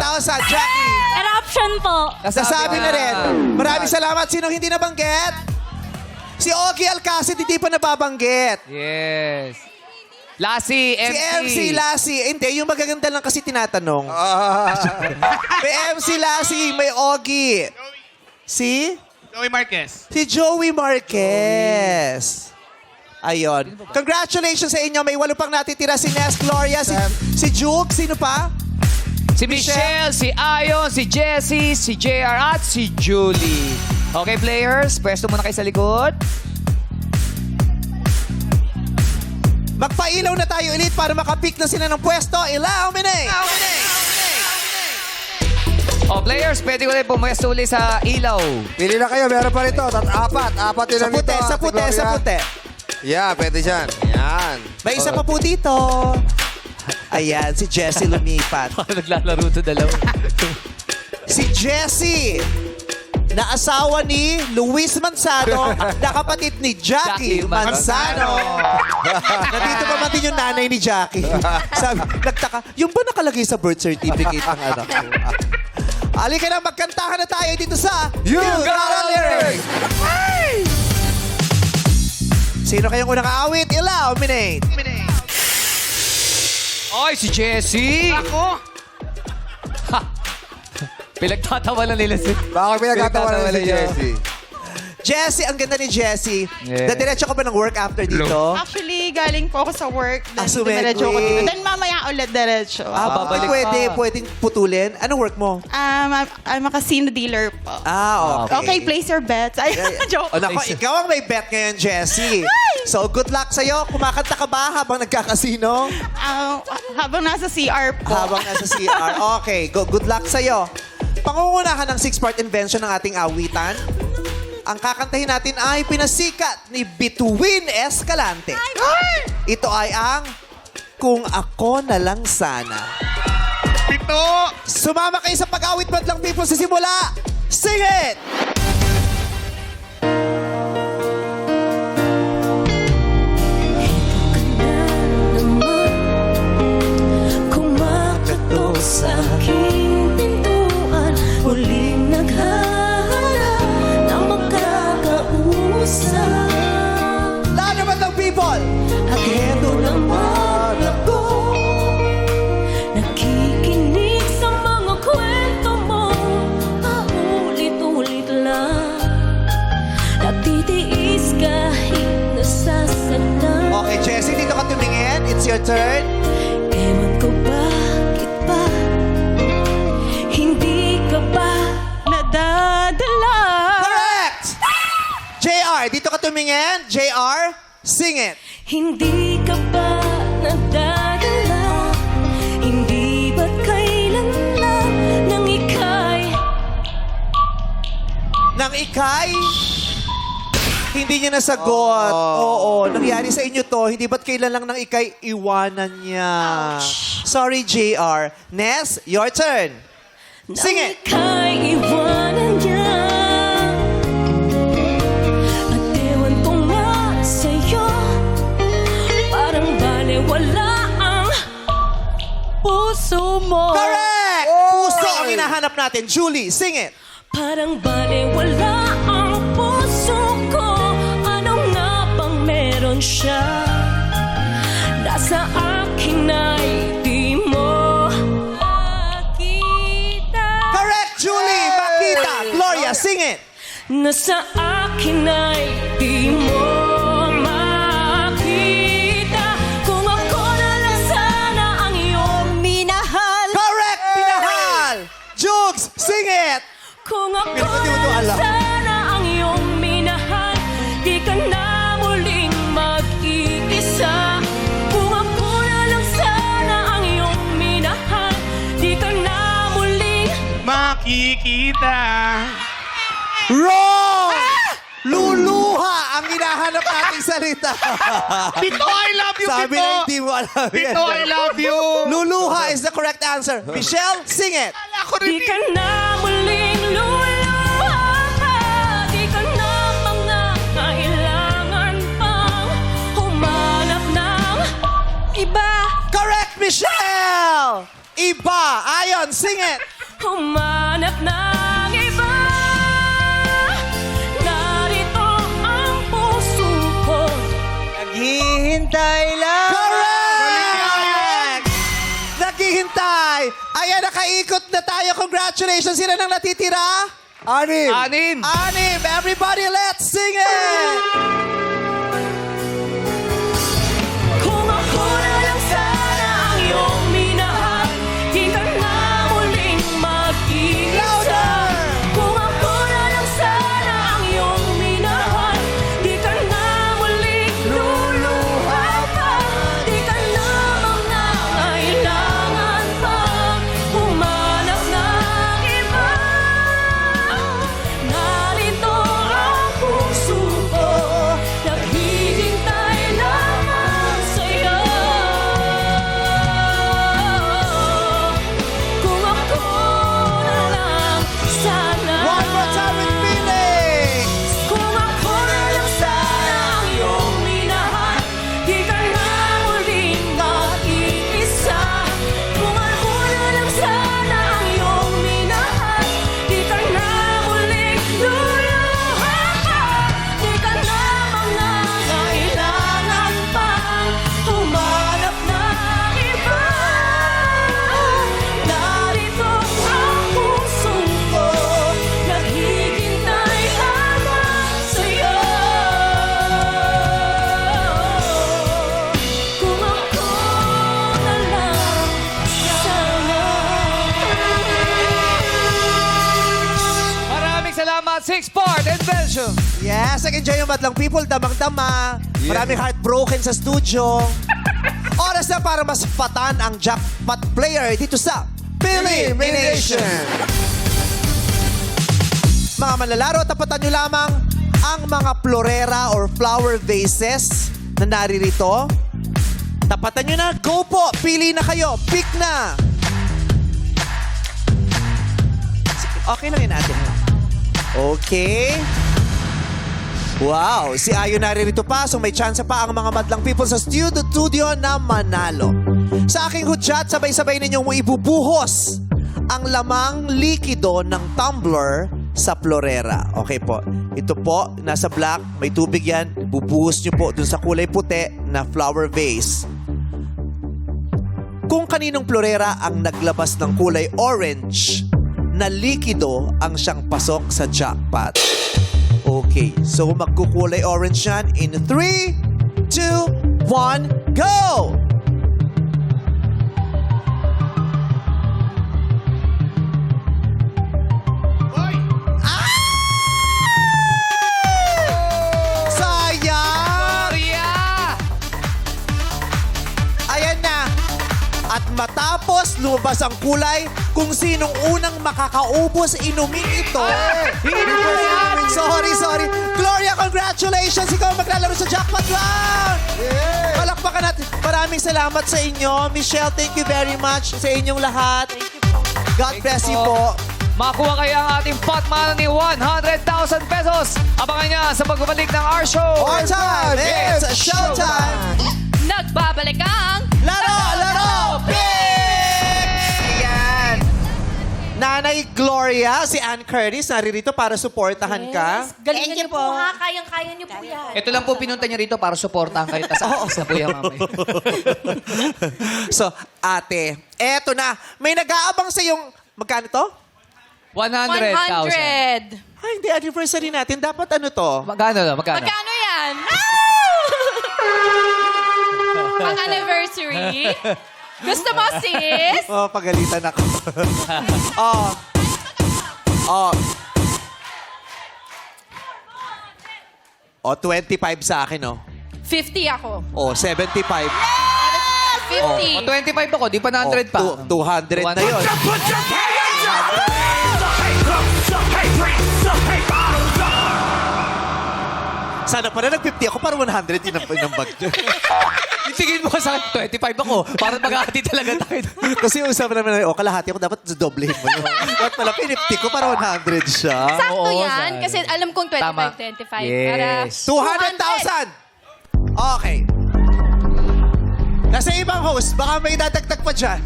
Jackie. Eruption po. Nasabi na rin. Maraming salamat. Sinong hindi nabanggit? Si Ogie Alcacid hindi pa nababanggit. Yes. Lassie, Si MC Lassie. Hindi, yung magaganda lang kasi tinatanong. May MC Lassie, may Ogie. Si? Joey Marquez. Si Joey Marquez. Ayon. Congratulations sa inyo. May 8 pang natitira. Si Nes, Gloria, si Juke. Sino pa? Si Michelle, si Ayon, si Jessie, si JR at si Julie. Okay, players, pwesto muna kayo sa likod. Magpailaw na tayo ulit para makapick na sila ng pwesto. Ilaw, Minay! Oh, players, pwede ko rin pumwesto ulit sa ilaw. Pili na kayo, meron pa rito. Apat yun Sa nandito. puti, sa Ate puti, Gloria. sa puti. Yeah, pwede dyan. Yan. May isa pa po dito. Ayan, si Jessie lumipat. Naglalaro to dalawa. Si Jessie, na asawa ni Luis Manzano, na kapatid ni Jackie Jackie Manzano. Nandito pa man din yung nanay ni Jackie. Sabi, nagtaka, yung ba nakalagay sa birth certificate ng anak ko? Halika na, magkantahan na tayo dito sa You Got a Lyric! Sino kayong unang aawit? Illuminate! Oy, si Jessie! Ako! Pinagtatawa na nila si... Bakit pinagkatawa na si Jessie? Jessie, ang ganda ni Jessie. Yeah. Dadiretso ka ba ng work after dito? Actually, galing po ako sa work. Then, Sumegway. dumiretso ako dito. Then, mamaya ulit diretso. Babalik Pwedeng putulin. Anong work mo? I'm a casino dealer po. Okay, place your bets. Ay, joke. O nako, ikaw ang may bet ngayon, Jessie. So, good luck sa'yo. Kumakanta ka ba habang nagkakasino? Habang nasa CR po. Habang nasa CR. Okay, good luck sa'yo. Pangungunahan ng 6-part invention ng ating awitan. Ang kakantahin natin ay pinasikat ni Bituin Escalante. Ito ay ang Kung Ako Na Lang Sana. Pito! Sumama kayo sa pag-awit madlang people sa simula. Sing it! Kumakato sa aking pintuan, huling naghahanap ng makakausap. Lahat naman ng people! Heto naman ako, nakikinig sa mga kwento mo, paulit-ulit lang, natitiis kahit nasasaktan. Okay, Jessie, dito ka tumingin. It's your turn. Ewan ko bakit ba hindi ka ba nadadala? Correct! JR, dito ka tumingin. JR, sing it. Hindi ka ba nadadala? Hindi ba kailan lang nang ikay? Hindi niya nasagot. Oo, nangyari sa inyo to. Hindi ba't kailan lang nang ikay iwanan niya? Sorry, JR. Ness, your turn. Sing it. Ika'y iwanan niya. At ewan ko nga sa'yo, parang balewala ang puso mo. Correct! Puso ang hinahanap natin. Julie, sing it. Parang balewala ang puso ko. Ano nga bang meron siya? Nasa akin ay di mo makita. Correct, Julie. Makita. Gloria, sing it. Nasa akin ay di mo makita. Kung ako na lang sana ang iyong minahal. Correct, pinahal. Jugs, sing it. Kung ako Pero di mo to na alam. sana ang iyong minahal, di ka na muling mag-iisa. Kung ako na lang sana ang iyong minahal, di ka na muling Makikita. Wrong! Luluha ang hinahanap nating salita. Pito, I love you, Sabi Pito. na hindi mo alam yan. Pito, I love you. Luluha is the correct answer. Michelle, sing it. Ako rin. di ka na muling luluha. Di ka na mga kailangan pang humanap ng iba. Correct, Michelle! Iba. Ayon, sing it. Humanap ng iba. Narito ang puso ko. Naghihintay lang. Correct! Naghihintay. Ayan, nakaikot na tayo. Congratulations. Sila nang natitira? 6. Anim. Anim. Everybody, let's sing it! Kung ako na lang sana ang iyong minahal, di ka na muling mag-iisa. Louder! Kung ako na lang sana ang iyong minahal, di ka na muling luluha pa. Di ka na mga kailangan pa humanap ng iba. Narito ang puso ko. Belgium. Yes, nag-enjoy yung Madlang People. Damang-dama. Maraming heartbroken sa studio. Oras na para mas patan ang jackpot player dito sa Elimination. Mga manlalaro, tapatan nyo lamang ang mga florera or flower vases na naririto. Tapatan nyo na. Go po! Pili na kayo. Pick na! Okay lang yun natin. Okay. Wow, si Ayo naririto pa, so may chance pa ang mga madlang people sa studio na manalo. Sa aking hudyat, sabay-sabay ninyong ibubuhos ang lamang likido ng tumbler sa florera. Okay po. Ito po, nasa black, may tubig yan. Bubuhos nyo po dun sa kulay puti na flower vase. Kung kaninong florera ang naglabas ng kulay orange na likido ang siyang pasok sa jackpot. Okay, so magkukulay orange yan in 3, 2, 1, go! Sayang! Ayan na. At matapos lumabas ang kulay, kung sinong unang makakaubos, inumin ito. Sorry. Gloria, congratulations! Ikaw maglalaro sa jackpot round! Palakpakan natin. Maraming salamat sa inyo. Michelle, thank you very much sa inyong lahat. God bless you po. Makuha kayo ang ating pot money ni 100,000 pesos. Abangan niya sa pagbabalik ng our show. Our time! It's showtime! Nagbabalik ang Laro! Pick! Ayan. Nanay Gloria, si Ann Curtis, naririto para suportahan ka. Galingan niyo po ha. Kayang-kaya niyo po yan. Ito lang po pinunta niya rito para suportahan kayo. Tapos sa po yung mamay. So, ate, eto na. May nag-aabang sa yung... Magkano to? 100,000. 100. Ay, hindi anniversary natin. Dapat ano to? Magkano? Magkano yan? Pang-anniversary? Gusto mo, sis? Oh, pagalitan ako. Oh, 25 sa akin, oh. 50 ako. Oh, 75. 50. O 25 ako, di pa na 100 pa. 200 na yun. Sana pa na nag-50 ako para 100 yung bag niyo. Tingin mo sa akin, 25 ako. Para maghahati talaga tayo. Kasi yung usapan namin, kalahati ako, dapat doblehin mo yun. Dapat pala, 50 ko para 100 siya. Sakto Oo, yan. San. Kasi alam kong 25, Tama. 25. Yes. Para 200,000! Okay. Nasa ibang host, baka may dadagdag pa dyan.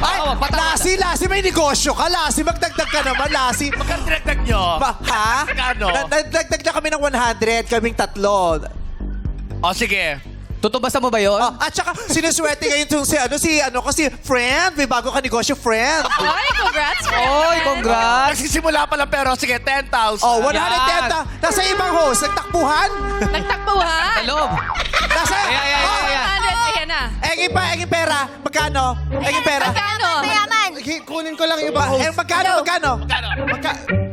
Ay, Oo, patawad. Lassie, may negosyo ka. Lassie, magdagdag ka naman, Lassie. Magkano dinagdag nyo? Ha? Magkano? Nagdagdag na kami ng 100, kaming tatlo. O sige. Tutubasan mo ba yun? Oh, at saka, sinuswerte ngayon itong kasi friend, may bago ka negosyo, friend. Ay, congrats. Oy, congrats! Nagsisimula pa lang pero sige, 10,000. Oh, 110. Nasa ibang host, nagtakbuhan. Nagtakbuhan. Sa loob. Nasa, Ayan. 100, ayan na. Engin pera. Magkano? Engin pera. Magkano? Kunin ko lang yung ibang host. Magkano?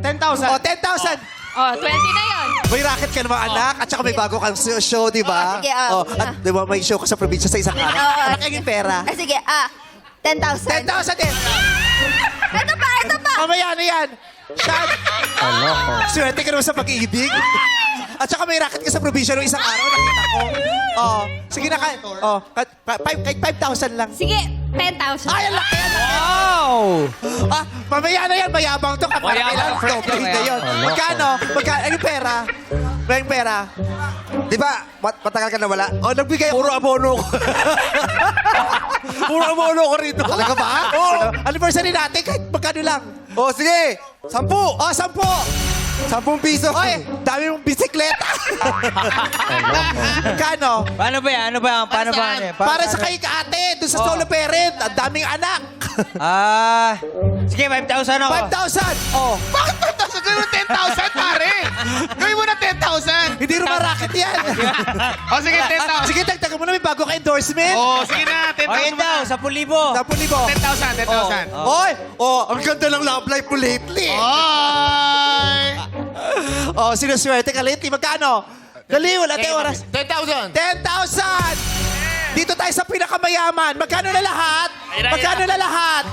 10,000. Oh, 10,000. Oh, 20 na yan. May racket ka naman, anak. At saka may bago kang show, di ba? Sige, at di ba may show ka sa probinsya sa isang araw? Anak, engin pera. Sige, 10,000. 10,000 din. Ito pa. Mamaya na yan. Shad. Swerte ka naman sa pag-ibig. At saka may racket ka sa probinsya noong isang araw, nakita ko. Oh, sige na kahit 5,000 lang. Sige, 10,000. Ay, ang laki! Wow! Mamaya na yan, mayabang to. Para Mayabang. kailangan doble na yun. Magkano? Ang pera? May pera? Di ba, matagal ka na wala? Oh, nagbigay ako. Puro abono ko. Puro abono ko rito. Talaga ba? Oo. Anniversary natin, kahit magkano lang. O, sige. 10. Oh, 10. 10 piso. Oy, dami mong bisikleta. Kano? Paano ba yan? Paano ba yan? Para sa kay ate, doon sa solo parent. Ang daming anak. Sige, 5,000 ako. 5,000. Oh. Bakit 5,000? Gawin mo 10,000, pare. Gawin mo na 10,000. Hindi rumaraket yan. O sige, 10,000. Sige, tagtagan mo na. May bago ka endorsement. O sige na, 10,000 Okay mo daw, na. 10,000. 10,000. 10,000. Oy! Oh, ang ganda ng love life mo lately. Oy! Oh, sinuswerte ka, Leti. Magkano? Dali, wala tayong oras. 10,000. 10,000! Dito tayo sa pinakamayaman. Magkano na lahat? Magkano na lahat?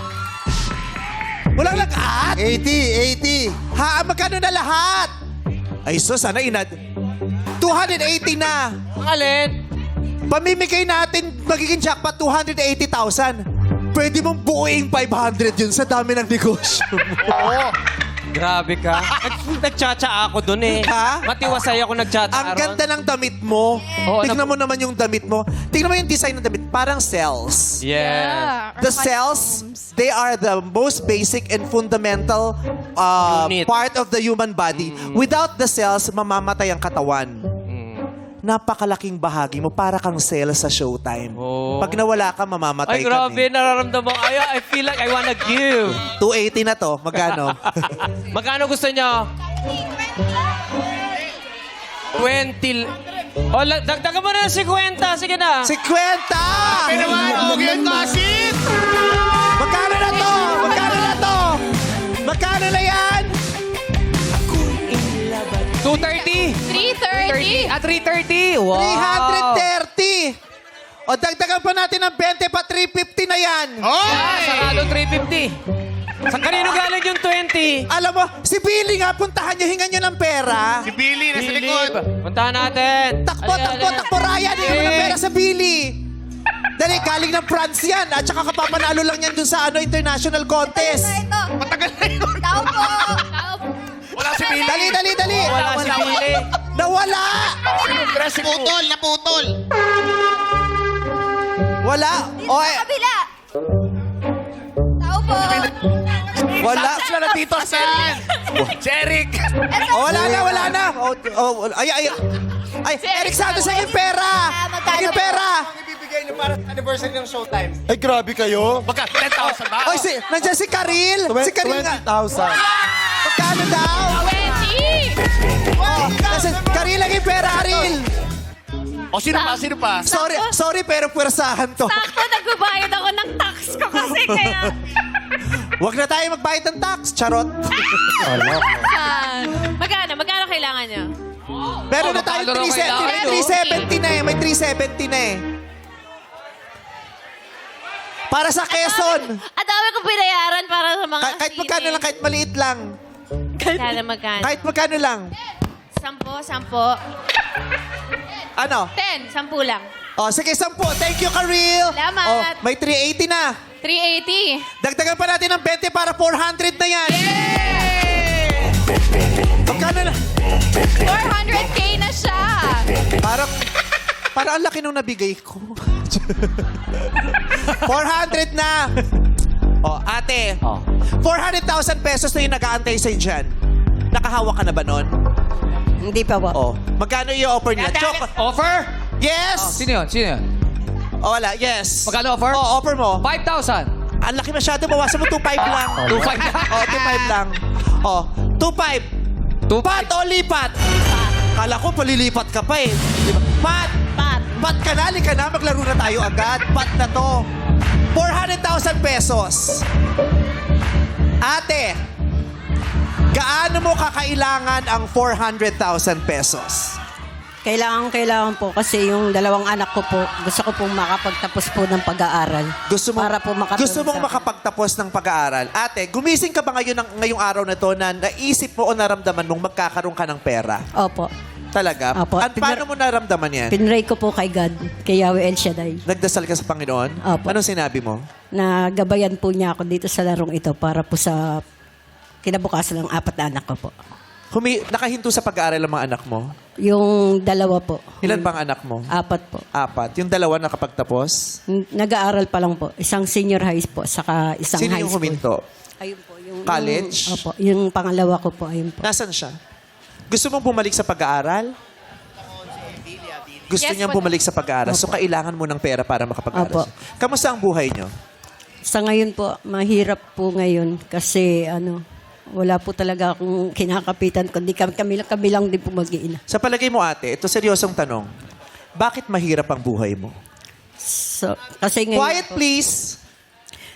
Walang lahat? 80. Ha? Magkano na lahat? Ay, so sana 280 na. Alin? Pamimigay natin, magiging jackpot 280,000. Pwede mong buuing 500 yun sa dami ng negosyo mo. Grabe ka. Nagtsatsa ako dun eh. Ha? Matiwasay ako nagtsatsa Ang ganda ng damit mo. Oo, Tignan mo naman yung damit mo. Tignan mo yung design ng damit. Parang cells. Yeah. The cells, they are the most basic and fundamental Unit. part of the human body. Without the cells, mamamatay ang katawan. Napakalaking bahagi mo. Para kang cell sa showtime. Oh. Pag nawala ka, mamamatay Ay, ka. grabe. Nararamdaman ko. I feel like I wanna give. 280 na to. Magkano? Magkano gusto niyo? 20. O, dagdagan mo na ng 50. Sige na. 50! Sabi naman, okay ang gossip. Magkano na to? Magkano na to? Magkano na yan? 230. 330. At 330. Wow. 330! O dagdagan pa natin ng 20 pa 350 na yan. Ah, sarado 350. Sa kanino galing yung 20? Alam mo, si Billy nga, puntahan nyo, hingan nyo ng pera. Si Billy nasa likod. Puntahan natin. Takbo, Ryan, hingan mo ng pera sa Billy. Dali, galing ng France yan. At saka kapapanalo lang yan dun sa international contest. Matagal na yun. Tao po. Wala si Billy. Dali. Wala si Billy. Nawala! Naputol. Wala. O, Kabila. Tao po. wala. Sila na dito, saan? Jeric. Wala na. Ay, Eric Santos, ang pera. Ang pera. Ibibigay niyo para sa anniversary ng Showtime. Ay, grabe kayo. Magka 10,000 ba? Oy, nandiyan si Karil. Si Karil nga. 20,000. Magkano daw? 20. Kasi Karil ang pera, Karil. O, sino pa? Sorry, pero pwersahan to. Sakto, nagbabayad ako ng tax ko kasi kaya... Huwag na tayo magbayad ng tax. Charot. Magkano kailangan niyo? Meron na tayo magkano raw kailangan? 370 na eh. May 370 na eh. Para sa Quezon. Ang dami kong binayaran para sa mga Kahit magkano lang, kahit maliit lang. Magkano? Kahit magkano lang. 10. Ano? 10. 10 lang. O, sige, 10. Thank you, Karil. Salamat. O, may 380 na. 380. Dagdagan pa natin ng 20 para 400 na yan. Magkano na? 400K na siya. Parang ang laki nung nabigay ko. 400 na. O, ate. 400,000 pesos na yung nag-aantay sa'yo dyan. Nakahawak ka na ba nun? Hindi pa po. O, magkano i-offer niya? Choco. Offer? Yes! Sino yun? O, wala. Yes. Magkano offer? O, offer mo. 5,000. Ang laki masyado. Bawasan mo 2.5 lang. 2.5 lang. O, 2.5 lang. O, 2.5. Pat o lipat? Kala ko palilipat ka pa eh. Diba? Pat! Pat ka na, halika na. Maglaro na tayo agad. Pat na to. 400,000 pesos. Ate, gaano mo kakailangan ang 400,000 pesos? Kailangan po kasi yung dalawang anak ko po, gusto ko pong makapagtapos po ng pag-aaral. Gusto mo, para po makatulong gusto mong sa- makapagtapos ng pag-aaral. Ate, gumising ka ba ngayong araw na to na naisip mo o naramdaman mong magkakaroon ka ng pera? Opo. Talaga? Apo. Paano mo naramdaman yan? Pinray ko po kay God, kay Yahweh El Shaddai, Nagdasal ka sa Panginoon? Apo. Anong sinabi mo? na gabayan po niya ako dito sa larong ito para po sa kinabukasan ng 4 na anak ko po. Nakahinto sa pag-aaral ang mga anak mo? Yung dalawa po. Ilan bang anak mo? 4 po. 4. Yung dalawa nakapagtapos? Nag-aaral pa lang po. Isang senior high po, saka isang Sino high yung school. huminto? Ayun po. Yung, College? Opo. Yung pangalawa ko po, ayun po. Nasaan siya? Gusto mong bumalik sa pag-aaral? Gusto Yes, niyang po. bumalik sa pag-aaral. So, kailangan mo ng pera para makapag-aaral Opo. siya. Kamusta ang buhay niyo? Sa ngayon po, mahirap po ngayon kasi wala po talaga akong kinakapitan kundi kami lang din po mag-iina. Sa palagay mo, ate, ito seryosong tanong. Bakit mahirap ang buhay mo? So, kasi ngayon Quiet, po, please.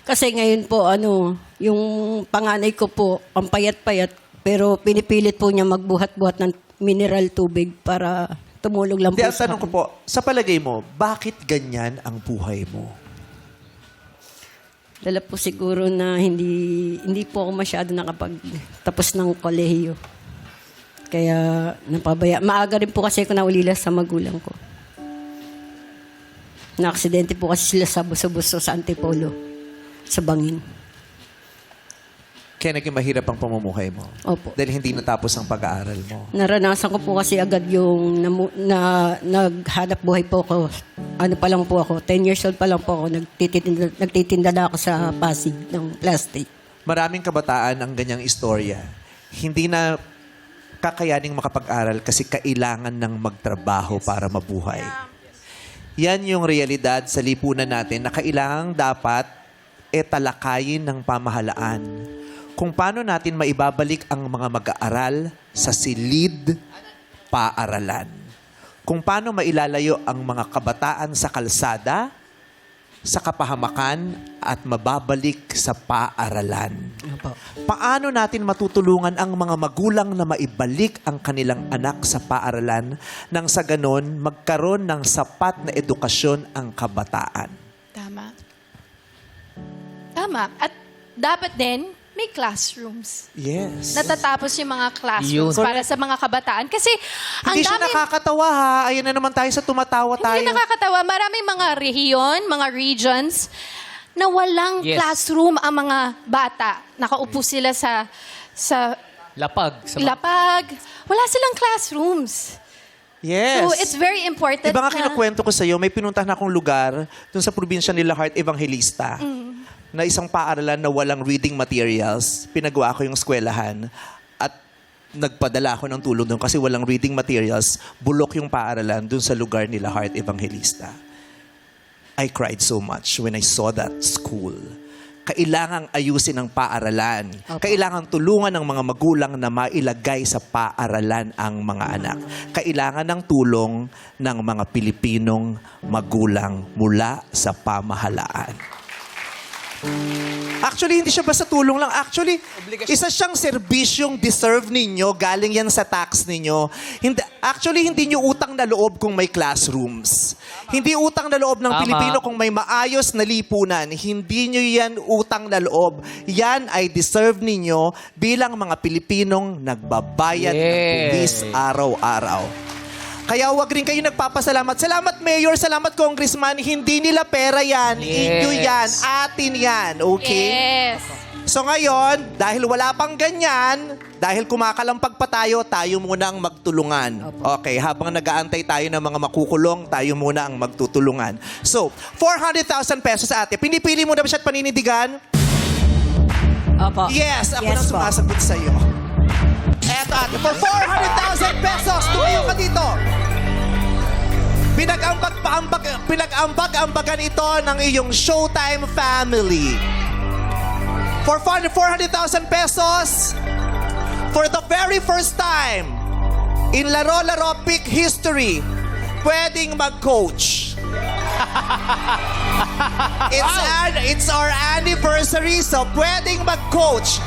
Kasi ngayon po, yung panganay ko po, ang payat-payat, pero pinipilit po niya magbuhat-buhat ng mineral tubig para tumulog lang Hindi, po ang tanong ko po, sa palagay mo, bakit ganyan ang buhay mo? Dala po siguro na hindi po ako masyado nakapagtapos ng kolehiyo. Kaya napabaya. Maaga rin po kasi ako naulila sa magulang ko. Na-aksidente po kasi sila sa buso-buso sa Antipolo, sa Bangin. Kaya naging mahirap ang pamumuhay mo? Opo. Dahil hindi natapos ang pag-aaral mo? Naranasan ko po kasi agad yung naghanap buhay po ako. Ano pa lang po ako, 10 years old pa lang po ako, nagtitinda na ako sa Pasig ng plastic. Maraming kabataan ang ganyang istorya. Hindi na kakayaning makapag-aral kasi kailangan ng magtrabaho para mabuhay. Yan yung realidad sa lipunan natin na kailangang dapat talakayin ng pamahalaan kung paano natin maibabalik ang mga mag-aaral sa silid paaralan. Kung paano mailalayo ang mga kabataan sa kalsada, sa kapahamakan, at mababalik sa paaralan. Paano natin matutulungan ang mga magulang na maibalik ang kanilang anak sa paaralan nang sa ganon magkaroon ng sapat na edukasyon ang kabataan? Tama. Tama. At dapat din, may classrooms. Yes. Natatapos yung mga classrooms para sa mga kabataan. Kasi ang Hindi siya dami... nakakatawa ha. Ayun na naman tayo sa tumatawa tayo. Hindi nakakatawa. Maraming mga rehiyon, mga regions, na walang classroom ang mga bata. Nakaupo sila sa Lapag. lapag. Wala silang classrooms. Yes. So, it's very important Iba nga na... kinukwento ko sa'yo, may pinuntahan akong lugar dun sa probinsya nila Heart Evangelista na isang paaralan na walang reading materials. Pinagawa ko yung eskwelahan at nagpadala ako ng tulong doon kasi walang reading materials. Bulok yung paaralan dun sa lugar nila Heart Evangelista. I cried so much when I saw that school. Kailangang ayusin ang paaralan. Kailangang tulungan ng mga magulang na mailagay sa paaralan ang mga anak. Kailangan ng tulong ng mga Pilipinong magulang mula sa pamahalaan. Actually, hindi siya basta tulong lang. Actually, isa siyang serbisyong deserve ninyo. Galing yan sa tax ninyo. Hindi nyo utang na loob kung may classrooms. Hindi utang na loob ng Pilipino kung may maayos na lipunan. Hindi nyo yan utang na loob. Yan ay deserve ninyo bilang mga Pilipinong nagbabayad ng pulis araw-araw. Kaya huwag rin kayo nagpapasalamat. Salamat, Mayor. Salamat, Congressman. Hindi nila pera yan. Inyo yan. Atin yan. Okay? Yes. So ngayon, dahil wala pang ganyan, dahil kumakalampag pa tayo, tayo muna ang magtulungan. Okay, habang nag-aantay tayo ng mga makukulong, tayo muna ang magtutulungan. So, 400,000 pesos ate. Pinipili mo na ba siya at paninindigan? Opo. Yes, ako nang sumasagot sa'yo. Eto ate, for 400,000 pesos, tumayo ka dito. Pinag-ambag-ambagan ito ng iyong Showtime family. For 400,000 pesos, for the very first time in Laro-Laro Pick history, pwedeng mag-coach. It's our anniversary, so pwedeng mag-coach.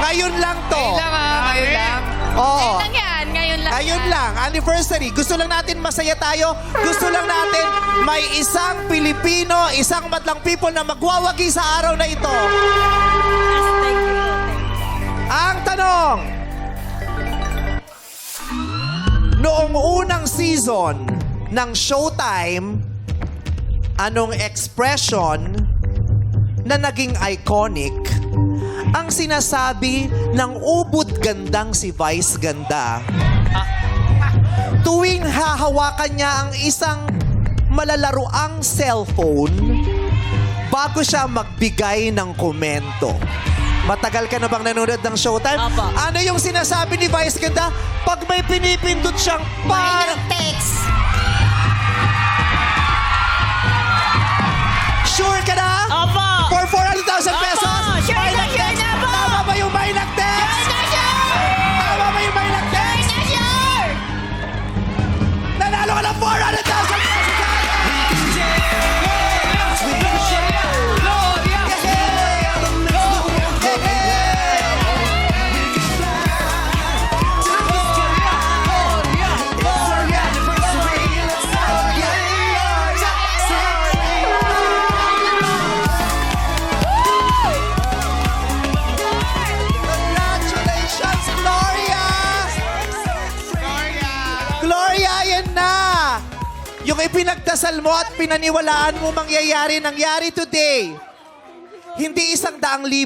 Ngayon lang to. Ngayon lang. Oo. Ngayon lang yan. Ngayon lang, anniversary. Gusto lang natin masaya tayo. Gusto lang natin may isang Pilipino, isang madlang people na magwawagi sa araw na ito. Ang tanong, noong unang season ng Showtime, anong expression na naging iconic ang sinasabi ng ubod gandang si Vice Ganda tuwing hahawakan niya ang isang malalaruang cellphone bago siya magbigay ng komento? Matagal ka na bang nanonood ng Showtime? Apa. Ano yung sinasabi ni Vice Ganda pag may pinipindot siyang text. Sure ka na? Opo. For 400,000 pesos? Opo. Sure na, sure na po. Tama ba yung may nag-text? Sure na, sure. Tama ba yung may nag-text? Sure na, sure. Nanalo ka ng 400,000 pesos! Yung ipinagdasal mo at pinaniwalaan mo mangyayari, nangyari today. Hindi 100,000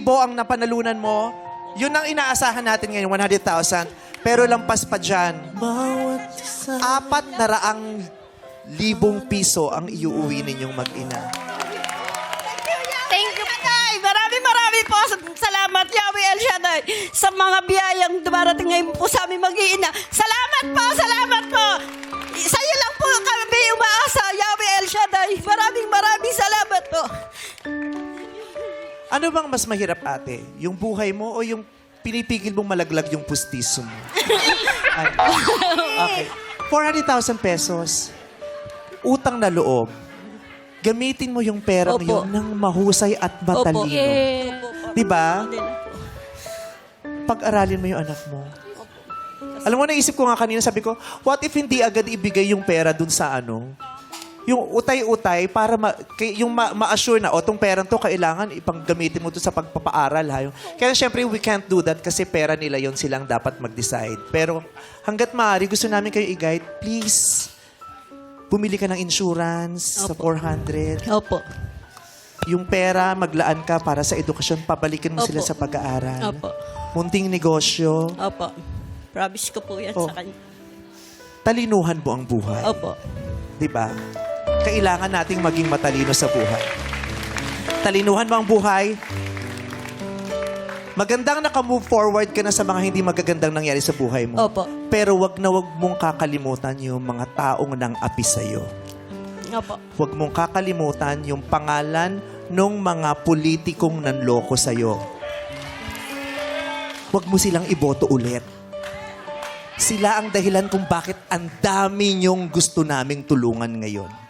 ang napanalunan mo. Yun ang inaasahan natin ngayon, 100,000. Pero lampas pa dyan, 400,000 piso ang iuuwi ninyong mag-ina. Thank you, Tay. Maraming po salamat, Yahweh El Shaddai, sa mga biyayang dumarating ngayon po sa aming mag-iina. Salamat po. Sa'yo lang po kami umaasa, Yahweh El Shaddai. Maraming salamat po. Ano bang mas mahirap, ate? Yung buhay mo o yung pinipigil mong malaglag yung pustiso mo? Okay. 400,000 pesos. Utang na loob. Gamitin mo yung perang Opo. yun ng mahusay at matalino. Diba? Pag-aralin mo yung anak mo. Alam mo, naisip ko nga kanina, sabi ko, what if hindi agad ibigay yung pera dun sa yung utay-utay para ma-assure na, tong perang to, kailangan ipanggamitin mo to sa pagpapaaral. Kaya syempre, we can't do that kasi pera nila yon, silang dapat mag-decide. Pero hanggat maaari, gusto namin kayo i-guide, please, bumili ka ng insurance sa 400. Opo. Yung pera, maglaan ka para sa edukasyon, pabalikin mo sila sa pag-aaral. Opo. Munting negosyo. Opo. Promise ko po yan sa kanya. Talinuhan mo ang buhay. Opo. Diba? Kailangan nating maging matalino sa buhay. Talinuhan mo ang buhay. Magandang naka-move forward ka na sa mga hindi magagandang nangyari sa buhay mo. Opo. Pero wag na wag mong kakalimutan yung mga taong nang api sa'yo. Opo. Huwag mong kakalimutan yung pangalan ng mga politikong nanloko sa'yo. Huwag mo silang iboto ulit. Sila ang dahilan kung bakit ang dami niyong gusto naming tulungan ngayon.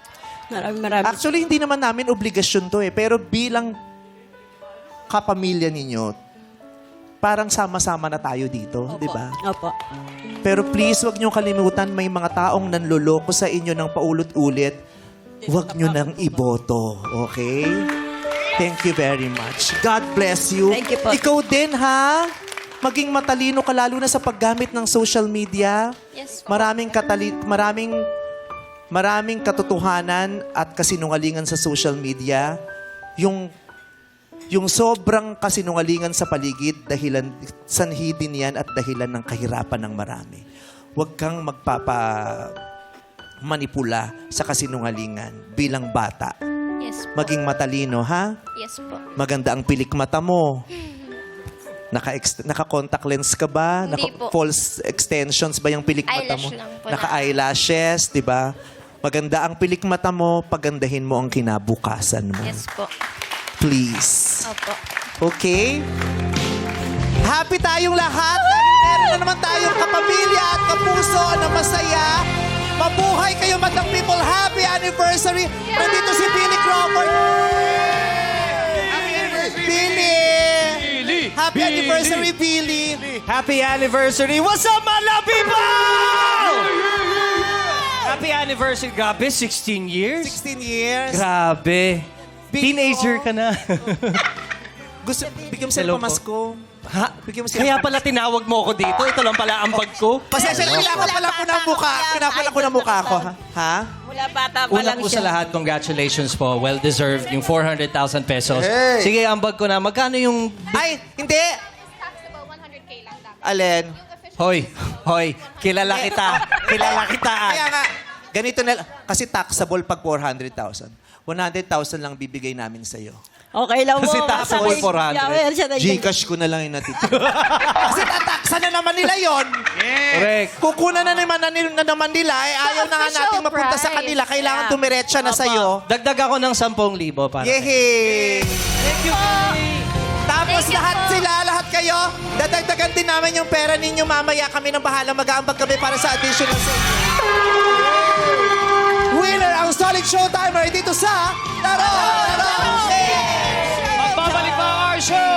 Maraming. Actually, hindi naman namin obligasyon to pero bilang kapamilya ninyo, parang sama-sama na tayo dito, di ba? Opo. Pero please, huwag niyong kalimutan, may mga taong nanloloko sa inyo ng paulit-ulit. Huwag niyo nang iboto, okay? Thank you very much. God bless you. Thank you po. Ikaw din, ha? Maging matalino ka, lalo na sa paggamit ng social media. Yes po. Maraming katotohanan at kasinungalingan sa social media. Yung sobrang kasinungalingan sa paligid, sanhi din yan at dahilan ng kahirapan ng marami. Huwag kang magpapamanipula sa kasinungalingan bilang bata. Yes po. Maging matalino, ha? Yes po. Maganda ang pilik mata mo. Naka-contact lens ka ba? Hindi po. False extensions ba yung pilik mata mo? Eyelash lang po. Naka-eyelashes, di ba? Maganda ang pilik mata mo, pagandahin mo ang kinabukasan mo. Yes po. Please. Opo. Okay? Happy tayong lahat dahil meron na naman tayong kapamilya at kapuso na masaya. Mabuhay kayo, Madlang People. Happy anniversary. Nandito si Billy Crawford. Happy anniversary, Billy! Happy anniversary, Billy! Happy anniversary! What's up, Madlang People? Happy anniversary. Grabe, 16 years? 16 years. Grabe. Teenager ka na. Gusto, bigyan mo sila pamasko. Ha? Kaya pala tinawag mo ako dito. Ito lang pala ang bag ko. Pasensya na, pinapala ko ng mukha. Pinapala ko ng mukha ko. Ha? Mula bata pa Una lang po siya. sa lahat, congratulations po. Well-deserved. Yung 400,000 pesos. Hey! Sige, ang bag ko na. Magkano yung... Ay, hindi. Alin? Hoy, kilala kita. Kilala kita. Kaya nga, ganito na kasi taxable pag 400,000. 100,000 lang bibigay namin sa'yo. Okay lang mo. Kasi taxable 400. Gcash ko na lang yung natitira. Kasi tataksa na naman nila yon. Correct. Kukunan na naman nila. Ayaw na nga natin mapunta sa kanila. Kailangan dumiretsa na sa'yo. Dagdag ako ng 10,000 para. Yehey! Thank you. Tapos lahat kayo, dadagdagan din namin yung pera ninyo. Mamaya kami nang bahala. Mag-aambag kami para sa additional sa inyo. Winner ang Solid Showtimer dito sa Taro! Magbabalik pa ang our show!